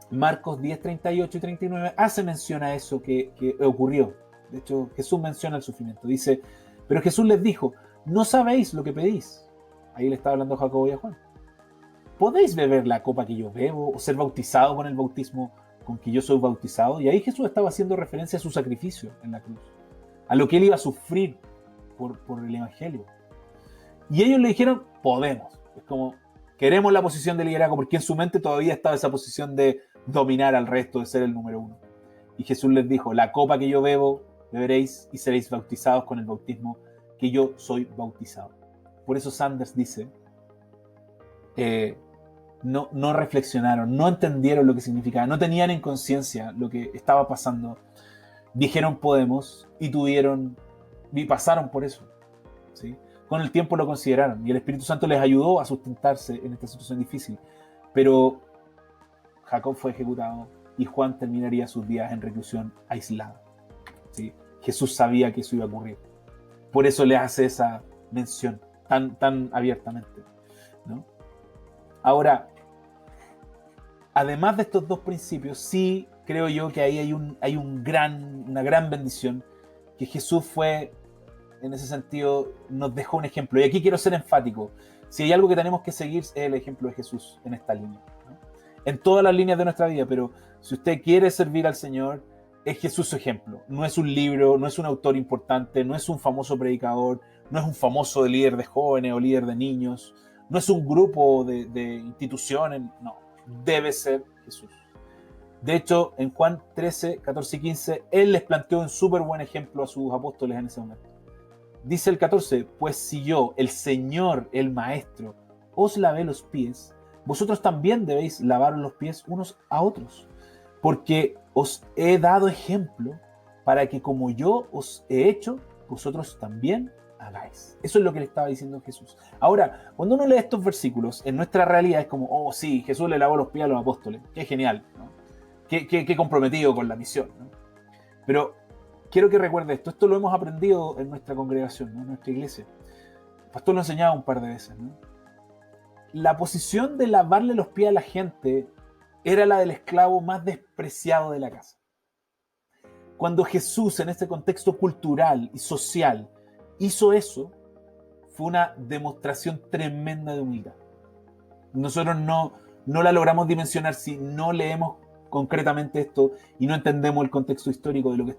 Marcos 10, 38 y 39 hace mención a eso que ocurrió. De hecho, Jesús menciona el sufrimiento. Dice, pero Jesús les dijo, no sabéis lo que pedís. Ahí le está hablando a Jacobo y a Juan. ¿Podéis beber la copa que yo bebo o ser bautizado con el bautismo con que yo soy bautizado? Y ahí Jesús estaba haciendo referencia a su sacrificio en la cruz, a lo que él iba a sufrir por el evangelio. Y ellos le dijeron, podemos. Es como, queremos la posición de liderazgo, porque en su mente todavía estaba esa posición de dominar al resto, de ser el número uno. Y Jesús les dijo, la copa que yo bebo, beberéis y seréis bautizados con el bautismo que yo soy bautizado. Por eso Sanders dice, no reflexionaron, no entendieron lo que significaba, no tenían en conciencia lo que estaba pasando. Dijeron podemos y pasaron por eso, ¿sí? Con el tiempo lo consideraron y el Espíritu Santo les ayudó a sustentarse en esta situación difícil. Pero Jacob fue ejecutado y Juan terminaría sus días en reclusión aislada, ¿sí? Jesús sabía que eso iba a ocurrir. Por eso le hace esa mención tan abiertamente, ¿no? Ahora, además de estos dos principios, sí creo yo que ahí hay una gran bendición, que Jesús fue, en ese sentido, nos dejó un ejemplo. Y aquí quiero ser enfático. Si hay algo que tenemos que seguir es el ejemplo de Jesús en esta línea, ¿no? En todas las líneas de nuestra vida, pero si usted quiere servir al Señor, es Jesús su ejemplo. No es un libro, no es un autor importante, no es un famoso predicador, no es un famoso líder de jóvenes o líder de niños, no es un grupo de instituciones, no. Debe ser Jesús. De hecho, en Juan 13, 14 y 15, Él les planteó un súper buen ejemplo a sus apóstoles en ese momento. Dice el 14, pues si yo, el Señor, el Maestro, os lavé los pies, vosotros también debéis lavaros los pies unos a otros, porque os he dado ejemplo para que como yo os he hecho, vosotros también hagáis. Eso es lo que le estaba diciendo Jesús. Ahora, cuando uno lee estos versículos, en nuestra realidad es como, oh sí, Jesús le lavó los pies a los apóstoles. Qué genial, ¿no? Qué comprometido con la misión, ¿no? Pero quiero que recuerde esto. Esto lo hemos aprendido en nuestra congregación, ¿no? En nuestra iglesia. El pastor lo enseñaba un par de veces, ¿no? La posición de lavarle los pies a la gente era la del esclavo más despreciado de la casa. Cuando Jesús, en este contexto cultural y social, hizo eso, fue una demostración tremenda de humildad. Nosotros no la logramos dimensionar si no leemos concretamente esto y no entendemos el contexto histórico de lo que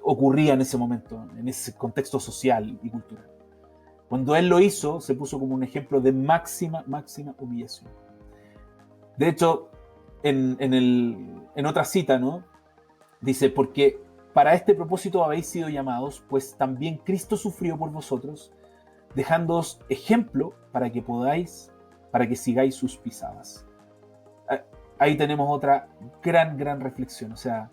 ocurría en ese momento, en ese contexto social y cultural. Cuando él lo hizo, se puso como un ejemplo de máxima humillación. De hecho, en otra cita, ¿no? Dice, porque para este propósito habéis sido llamados, pues también Cristo sufrió por vosotros, dejándoos ejemplo para que sigáis sus pisadas. Ahí tenemos otra gran reflexión. O sea,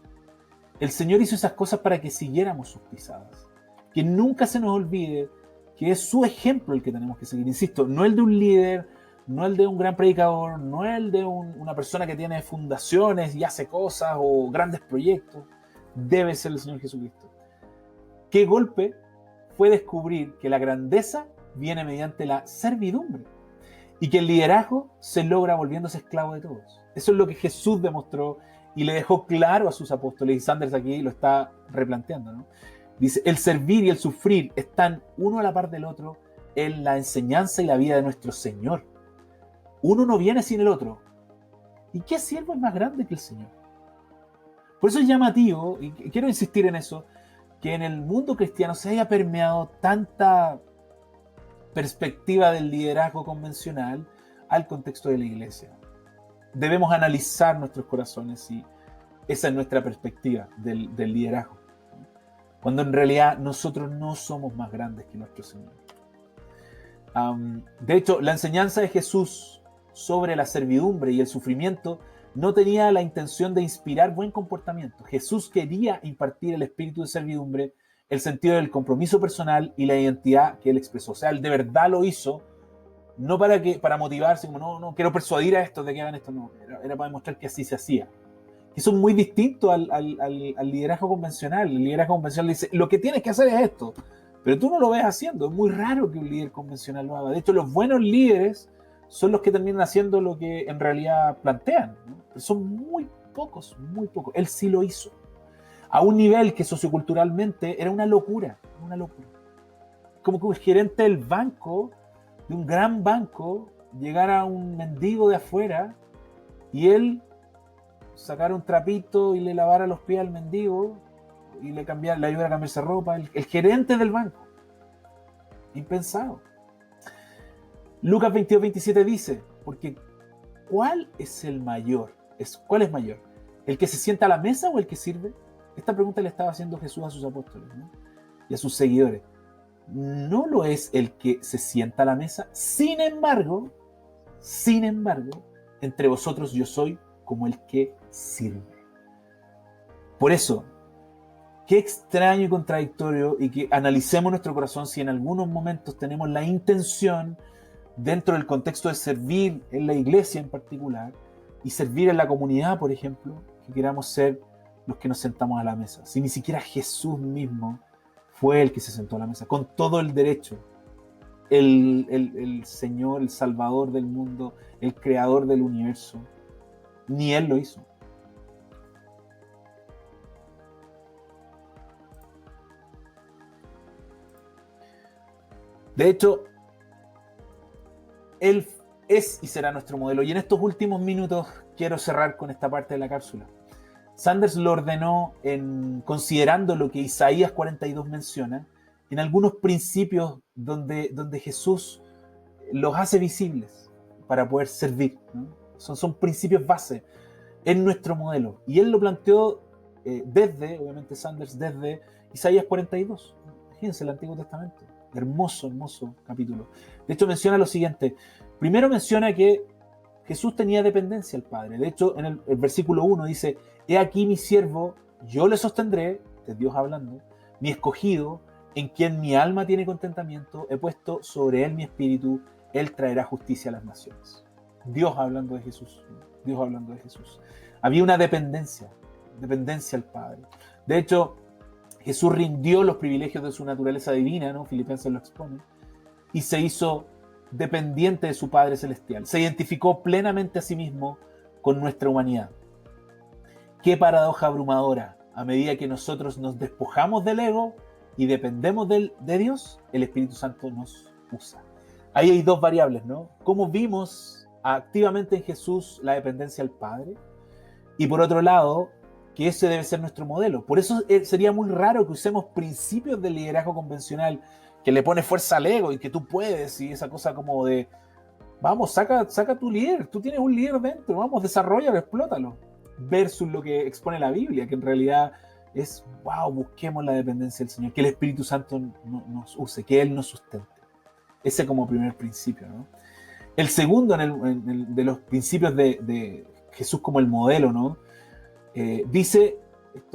el Señor hizo esas cosas para que siguiéramos sus pisadas. Que nunca se nos olvide que es su ejemplo el que tenemos que seguir. Insisto, no el de un líder, no el de un gran predicador, no el de una persona que tiene fundaciones y hace cosas o grandes proyectos. Debe ser el Señor Jesucristo. Qué golpe fue descubrir que la grandeza viene mediante la servidumbre y que el liderazgo se logra volviéndose esclavo de todos. Eso es lo que Jesús demostró y le dejó claro a sus apóstoles, y Sanders aquí lo está replanteando, ¿no? Dice, el servir y el sufrir están uno a la par del otro en la enseñanza y la vida de nuestro Señor. Uno no viene sin el otro. ¿Y qué siervo es más grande que el Señor? Por eso es llamativo, y quiero insistir en eso, que en el mundo cristiano se haya permeado tanta perspectiva del liderazgo convencional al contexto de la iglesia. Debemos analizar nuestros corazones y esa es nuestra perspectiva del liderazgo. Cuando en realidad nosotros no somos más grandes que nuestro Señor. De hecho, la enseñanza de Jesús sobre la servidumbre y el sufrimiento no tenía la intención de inspirar buen comportamiento. Jesús quería impartir el espíritu de servidumbre, el sentido del compromiso personal y la identidad que él expresó. O sea, él de verdad lo hizo, no para motivarse, como no quiero persuadir a estos de que hagan esto, no, era para demostrar que así se hacía. Eso es muy distinto al liderazgo convencional. El liderazgo convencional dice, lo que tienes que hacer es esto, pero tú no lo ves haciendo. Es muy raro que un líder convencional lo haga. De hecho, los buenos líderes son los que terminan haciendo lo que en realidad plantean, ¿no? Pero son muy pocos. Él sí lo hizo. A un nivel que socioculturalmente era una locura. Como que un gerente del banco, de un gran banco, llegara a un mendigo de afuera y él sacara un trapito y le lavara los pies al mendigo y le ayudara a cambiarse ropa. El gerente del banco. Impensado. Lucas 22:27 dice, porque ¿cuál es mayor? ¿Cuál es mayor? ¿El que se sienta a la mesa o el que sirve? Esta pregunta le estaba haciendo Jesús a sus apóstoles, ¿no? Y a sus seguidores. No lo es el que se sienta a la mesa. Sin embargo, entre vosotros yo soy como el que sirve. Por eso, qué extraño y contradictorio, y que analicemos nuestro corazón si en algunos momentos tenemos la intención, dentro del contexto de servir en la iglesia en particular, y servir en la comunidad, por ejemplo, que queramos ser los que nos sentamos a la mesa. Si ni siquiera Jesús mismo fue el que se sentó a la mesa, con todo el derecho. El Señor, el Salvador del mundo, el Creador del universo, ni Él lo hizo. De hecho, Él es y será nuestro modelo. Y en estos últimos minutos quiero cerrar con esta parte de la cápsula. Sanders lo ordenó considerando lo que Isaías 42 menciona, en algunos principios donde Jesús los hace visibles para poder servir, ¿no? Son principios base en nuestro modelo. Y él lo planteó obviamente Sanders, desde Isaías 42. Fíjense, el Antiguo Testamento. Hermoso capítulo. De hecho, menciona lo siguiente. Primero menciona que Jesús tenía dependencia al Padre. De hecho, en el versículo 1 dice, he aquí mi siervo, yo le sostendré, de Dios hablando, mi escogido, en quien mi alma tiene contentamiento, he puesto sobre él mi espíritu, él traerá justicia a las naciones. Dios hablando de Jesús. Había una dependencia al Padre. De hecho, Jesús rindió los privilegios de su naturaleza divina, ¿no? Filipenses lo expone, y se hizo dependiente de su Padre Celestial. Se identificó plenamente a sí mismo con nuestra humanidad. Qué paradoja abrumadora. A medida que nosotros nos despojamos del ego y dependemos de Dios, el Espíritu Santo nos usa. Ahí hay dos variables, ¿no? Cómo vimos activamente en Jesús la dependencia al Padre, y por otro lado, que ese debe ser nuestro modelo. Por eso sería muy raro que usemos principios del liderazgo convencional que le pone fuerza al ego y que tú puedes, y esa cosa como de, vamos, saca tu líder, tú tienes un líder dentro, vamos, desarrollalo, explótalo. Versus lo que expone la Biblia, que en realidad es, wow, busquemos la dependencia del Señor, que el Espíritu Santo nos use, que Él nos sustente. Ese como primer principio, ¿no? El segundo de los principios de Jesús como el modelo, ¿no? Dice,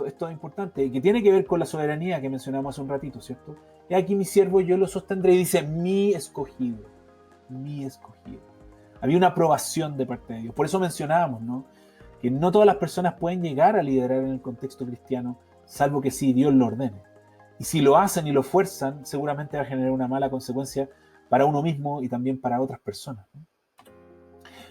esto es importante, que tiene que ver con la soberanía que mencionamos hace un ratito, ¿cierto? He aquí mi siervo, yo lo sostendré, y dice, mi escogido, mi escogido. Había una aprobación de parte de Dios. Por eso mencionábamos, ¿no?, que no todas las personas pueden llegar a liderar en el contexto cristiano, salvo que sí Dios lo ordene. Y si lo hacen y lo fuerzan, seguramente va a generar una mala consecuencia para uno mismo y también para otras personas, ¿no?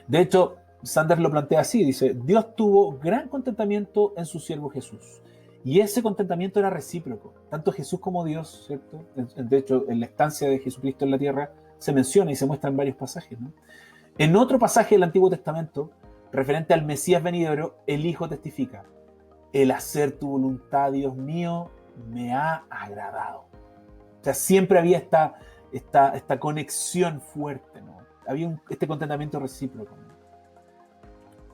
De hecho, Sanders lo plantea así, dice, Dios tuvo gran contentamiento en su siervo Jesús. Y ese contentamiento era recíproco. Tanto Jesús como Dios, ¿cierto? De hecho, en la estancia de Jesucristo en la tierra se menciona y se muestra en varios pasajes, ¿no? En otro pasaje del Antiguo Testamento, referente al Mesías venidero, el Hijo testifica, el hacer tu voluntad, Dios mío, me ha agradado. O sea, siempre había esta conexión fuerte, ¿no? Había este contentamiento recíproco, ¿no?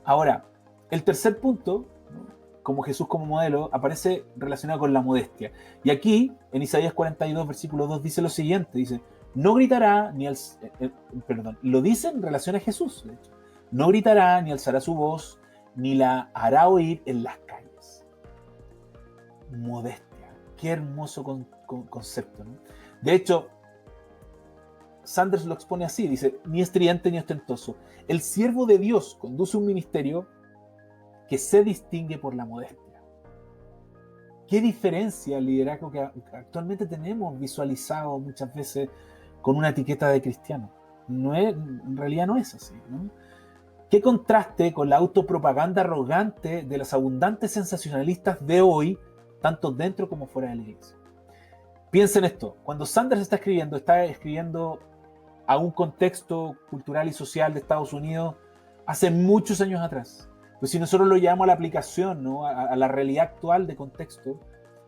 Ahora, el tercer punto, ¿no?, como Jesús como modelo, aparece relacionado con la modestia. Y aquí, en Isaías 42, versículo 2, dice lo siguiente, dice, no gritará ni lo dice en relación a Jesús, de hecho, no gritará ni alzará su voz, ni la hará oír en las calles. Modestia, qué hermoso concepto, ¿no? De hecho, Sanders lo expone así, dice, ni estridente ni ostentoso. El siervo de Dios conduce un ministerio que se distingue por la modestia. ¿Qué diferencia el liderazgo que actualmente tenemos visualizado muchas veces con una etiqueta de cristiano? En realidad no es así, ¿no? ¿Qué contraste con la autopropaganda arrogante de los abundantes sensacionalistas de hoy, tanto dentro como fuera de la iglesia? Piensen esto, cuando Sanders está escribiendo a un contexto cultural y social de Estados Unidos hace muchos años atrás. Pues si nosotros lo llevamos a la aplicación, ¿no?, a la realidad actual de contexto,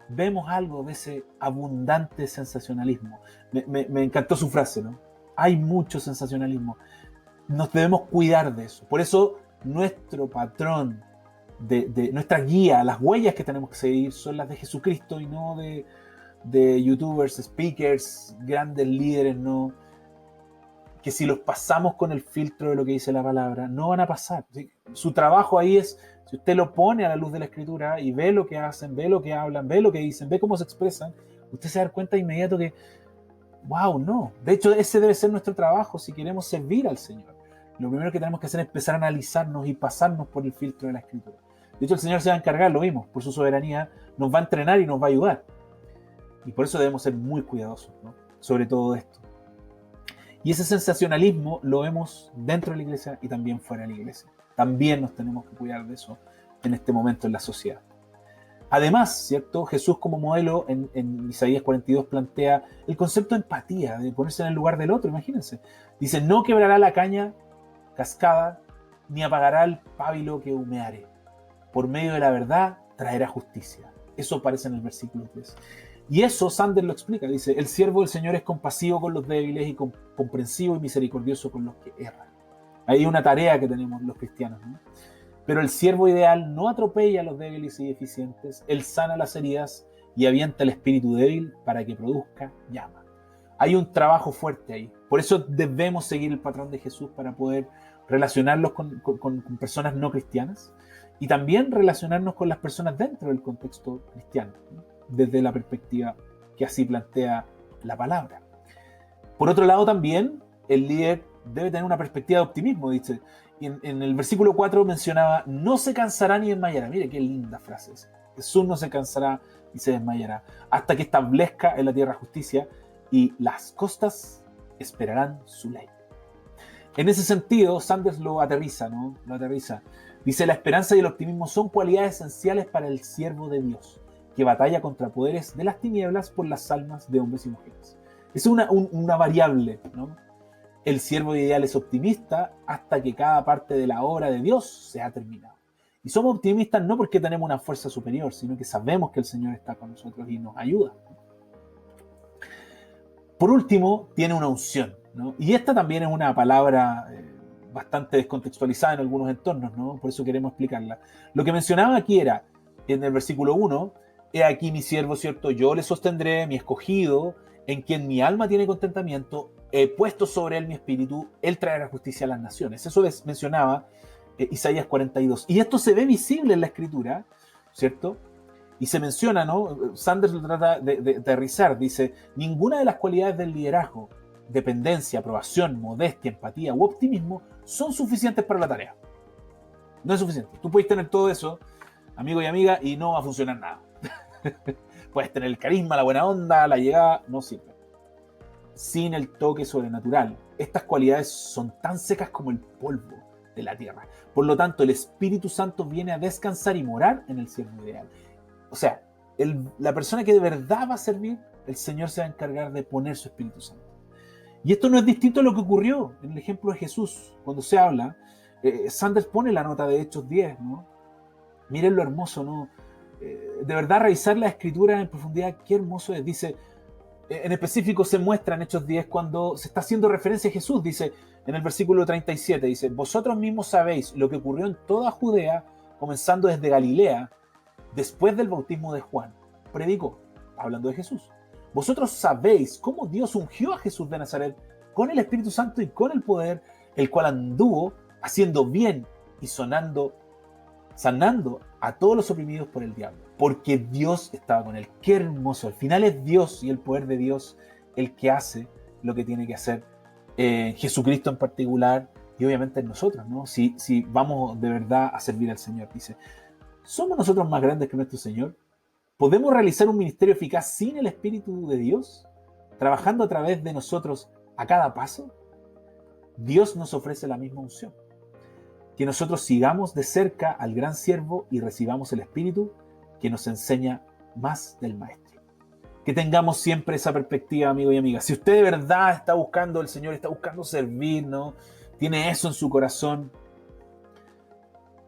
vemos algo de ese abundante sensacionalismo. Me encantó su frase, ¿no? Hay mucho sensacionalismo. Nos debemos cuidar de eso. Por eso nuestro patrón, de nuestra guía, las huellas que tenemos que seguir son las de Jesucristo y no de youtubers, speakers, grandes líderes, ¿no?, que si los pasamos con el filtro de lo que dice la palabra, no van a pasar. ¿Sí? Su trabajo ahí es, si usted lo pone a la luz de la Escritura y ve lo que hacen, ve lo que hablan, ve lo que dicen, ve cómo se expresan, usted se da cuenta de inmediato que, wow, no. De hecho, ese debe ser nuestro trabajo si queremos servir al Señor. Lo primero que tenemos que hacer es empezar a analizarnos y pasarnos por el filtro de la Escritura. De hecho, el Señor se va a encargar, lo vimos, por su soberanía, nos va a entrenar y nos va a ayudar. Y por eso debemos ser muy cuidadosos, ¿no?, sobre todo esto. Y ese sensacionalismo lo vemos dentro de la iglesia y también fuera de la iglesia. También nos tenemos que cuidar de eso en este momento en la sociedad. Además, ¿cierto?, Jesús como modelo en Isaías 42 plantea el concepto de empatía, de ponerse en el lugar del otro, imagínense. Dice, no quebrará la caña cascada, ni apagará el pábilo que humeare. Por medio de la verdad traerá justicia. Eso aparece en el versículo 3. Y eso Sanders lo explica, dice, el siervo del Señor es compasivo con los débiles y comprensivo y misericordioso con los que erran. Ahí hay una tarea que tenemos los cristianos, ¿no? Pero el siervo ideal no atropella a los débiles y deficientes, él sana las heridas y avienta el espíritu débil para que produzca llama. Hay un trabajo fuerte ahí. Por eso debemos seguir el patrón de Jesús para poder relacionarlos con personas no cristianas y también relacionarnos con las personas dentro del contexto cristiano, ¿no?, desde la perspectiva que así plantea la palabra. Por otro lado también, el líder debe tener una perspectiva de optimismo, dice. En el versículo 4 mencionaba, no se cansará ni desmayará. Mire qué linda frase es. Jesús no se cansará ni se desmayará, hasta que establezca en la tierra justicia y las costas esperarán su ley. En ese sentido, Sanders lo aterriza, ¿no? Lo aterriza. Dice, la esperanza y el optimismo son cualidades esenciales para el siervo de Dios, que batalla contra poderes de las tinieblas por las almas de hombres y mujeres. Es una variable, ¿no? El siervo ideal es optimista hasta que cada parte de la obra de Dios se ha terminado. Y somos optimistas no porque tenemos una fuerza superior, sino que sabemos que el Señor está con nosotros y nos ayuda. Por último, tiene una unción, ¿no? Y esta también es una palabra bastante descontextualizada en algunos entornos, ¿no? Por eso queremos explicarla. Lo que mencionaba aquí era, en el versículo 1, he aquí mi siervo, ¿cierto? Yo le sostendré, mi escogido, en quien mi alma tiene contentamiento, he puesto sobre él mi espíritu, él traerá justicia a las naciones. Eso mencionaba Isaías 42. Y esto se ve visible en la Escritura, ¿cierto? Y se menciona, ¿no? Sanders lo trata de aterrizar, dice, ninguna de las cualidades del liderazgo, dependencia, aprobación, modestia, empatía u optimismo son suficientes para la tarea. No es suficiente. Tú puedes tener todo eso, amigo y amiga, y no va a funcionar nada. Puedes tener el carisma, la buena onda, la llegada, no sirve. Sin el toque sobrenatural, estas cualidades son tan secas como el polvo de la tierra. Por lo tanto, el Espíritu Santo viene a descansar y morar en el siervo ideal. O sea, la persona que de verdad va a servir, el Señor se va a encargar de poner su Espíritu Santo. Y esto no es distinto a lo que ocurrió en el ejemplo de Jesús. Cuando se habla, Sanders pone la nota de Hechos 10, ¿no? Miren lo hermoso, ¿no? De verdad, revisar la Escritura en profundidad, qué hermoso es. Dice, en específico se muestra en Hechos 10 cuando se está haciendo referencia a Jesús. Dice, en el versículo 37, dice, vosotros mismos sabéis lo que ocurrió en toda Judea, comenzando desde Galilea, después del bautismo de Juan, predicó, hablando de Jesús. Vosotros sabéis cómo Dios ungió a Jesús de Nazaret con el Espíritu Santo y con el poder, el cual anduvo haciendo bien y sanando a todos los oprimidos por el diablo, porque Dios estaba con él. Qué hermoso. Al final es Dios y el poder de Dios el que hace lo que tiene que hacer, Jesucristo en particular, y obviamente en nosotros, ¿no? Si vamos de verdad a servir al Señor. Dice, ¿somos nosotros más grandes que nuestro Señor? ¿Podemos realizar un ministerio eficaz sin el Espíritu de Dios? ¿Trabajando a través de nosotros a cada paso? Dios nos ofrece la misma unción. Que nosotros sigamos de cerca al gran siervo y recibamos el Espíritu que nos enseña más del Maestro. Que tengamos siempre esa perspectiva, amigo y amiga. Si usted de verdad está buscando al Señor, está buscando servir, ¿no? Tiene eso en su corazón,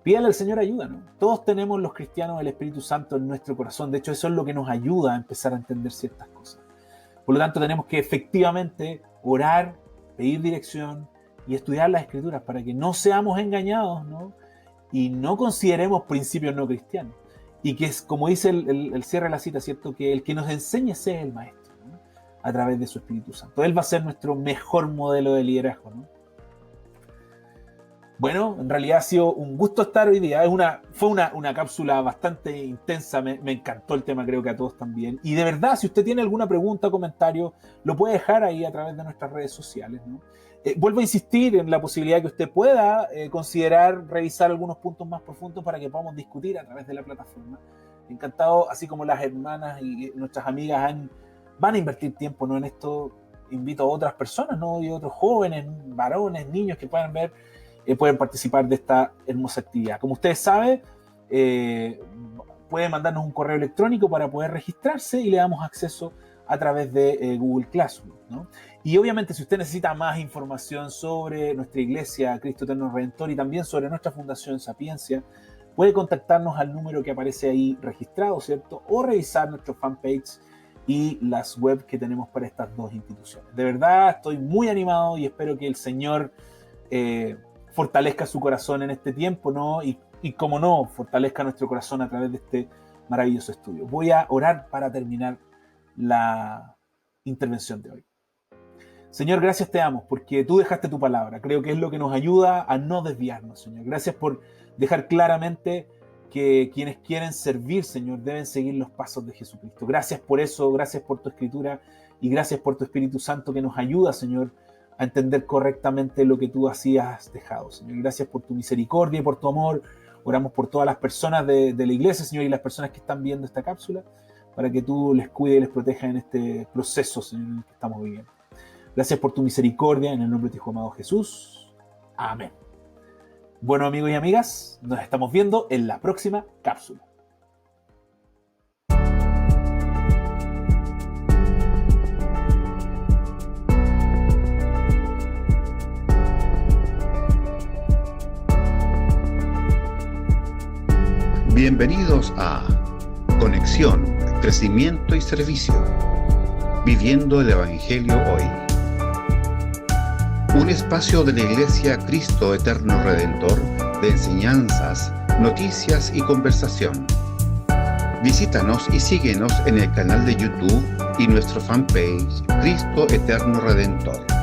pídale al Señor ayuda, ¿no? Todos tenemos los cristianos el Espíritu Santo en nuestro corazón. De hecho, eso es lo que nos ayuda a empezar a entender ciertas cosas. Por lo tanto, tenemos que efectivamente orar, pedir dirección y estudiar las Escrituras para que no seamos engañados, ¿no? Y no consideremos principios no cristianos. Y que es, como dice el cierre de la cita, ¿cierto? Que el que nos enseñe sea el Maestro, ¿no? A través de su Espíritu Santo. Él va a ser nuestro mejor modelo de liderazgo, ¿no? Bueno, en realidad ha sido un gusto estar hoy día. Fue una cápsula bastante intensa. Me encantó el tema, creo que a todos también. Y de verdad, si usted tiene alguna pregunta o comentario, lo puede dejar ahí a través de nuestras redes sociales, ¿no? Vuelvo a insistir en la posibilidad que usted pueda considerar revisar algunos puntos más profundos para que podamos discutir a través de la plataforma. Encantado, así como las hermanas y nuestras amigas van a invertir tiempo, ¿no? En esto. Invito a otras personas, ¿no? Y otros jóvenes, varones, niños que puedan ver, pueden participar de esta hermosa actividad. Como ustedes saben, pueden mandarnos un correo electrónico para poder registrarse y le damos acceso a través de Google Classroom, ¿no? Y obviamente, si usted necesita más información sobre nuestra iglesia Cristo Eterno Redentor y también sobre nuestra fundación Sapiencia, puede contactarnos al número que aparece ahí registrado, ¿cierto? O revisar nuestro fanpage y las web que tenemos para estas dos instituciones. De verdad, estoy muy animado y espero que el Señor fortalezca su corazón en este tiempo, ¿no? Y como no, fortalezca nuestro corazón a través de este maravilloso estudio. Voy a orar para terminar la intervención de hoy. Señor, gracias te damos porque tú dejaste tu palabra. Creo que es lo que nos ayuda a no desviarnos, Señor. Gracias por dejar claramente que quienes quieren servir, Señor, deben seguir los pasos de Jesucristo. Gracias por eso, gracias por tu Escritura y gracias por tu Espíritu Santo que nos ayuda, Señor, a entender correctamente lo que tú así has dejado, Señor. Gracias por tu misericordia y por tu amor. Oramos por todas las personas de la iglesia, Señor, y las personas que están viendo esta cápsula, para que tú les cuide y les proteja en este proceso, Señor, en el que estamos viviendo. Gracias por tu misericordia, en el nombre de tu Hijo amado Jesús. Amén. Bueno, amigos y amigas, nos estamos viendo en la próxima cápsula. Bienvenidos a Conexión, Crecimiento y Servicio. Viviendo el Evangelio hoy. Un espacio de la Iglesia Cristo Eterno Redentor de enseñanzas, noticias y conversación. Visítanos y síguenos en el canal de YouTube y nuestro fanpage Cristo Eterno Redentor.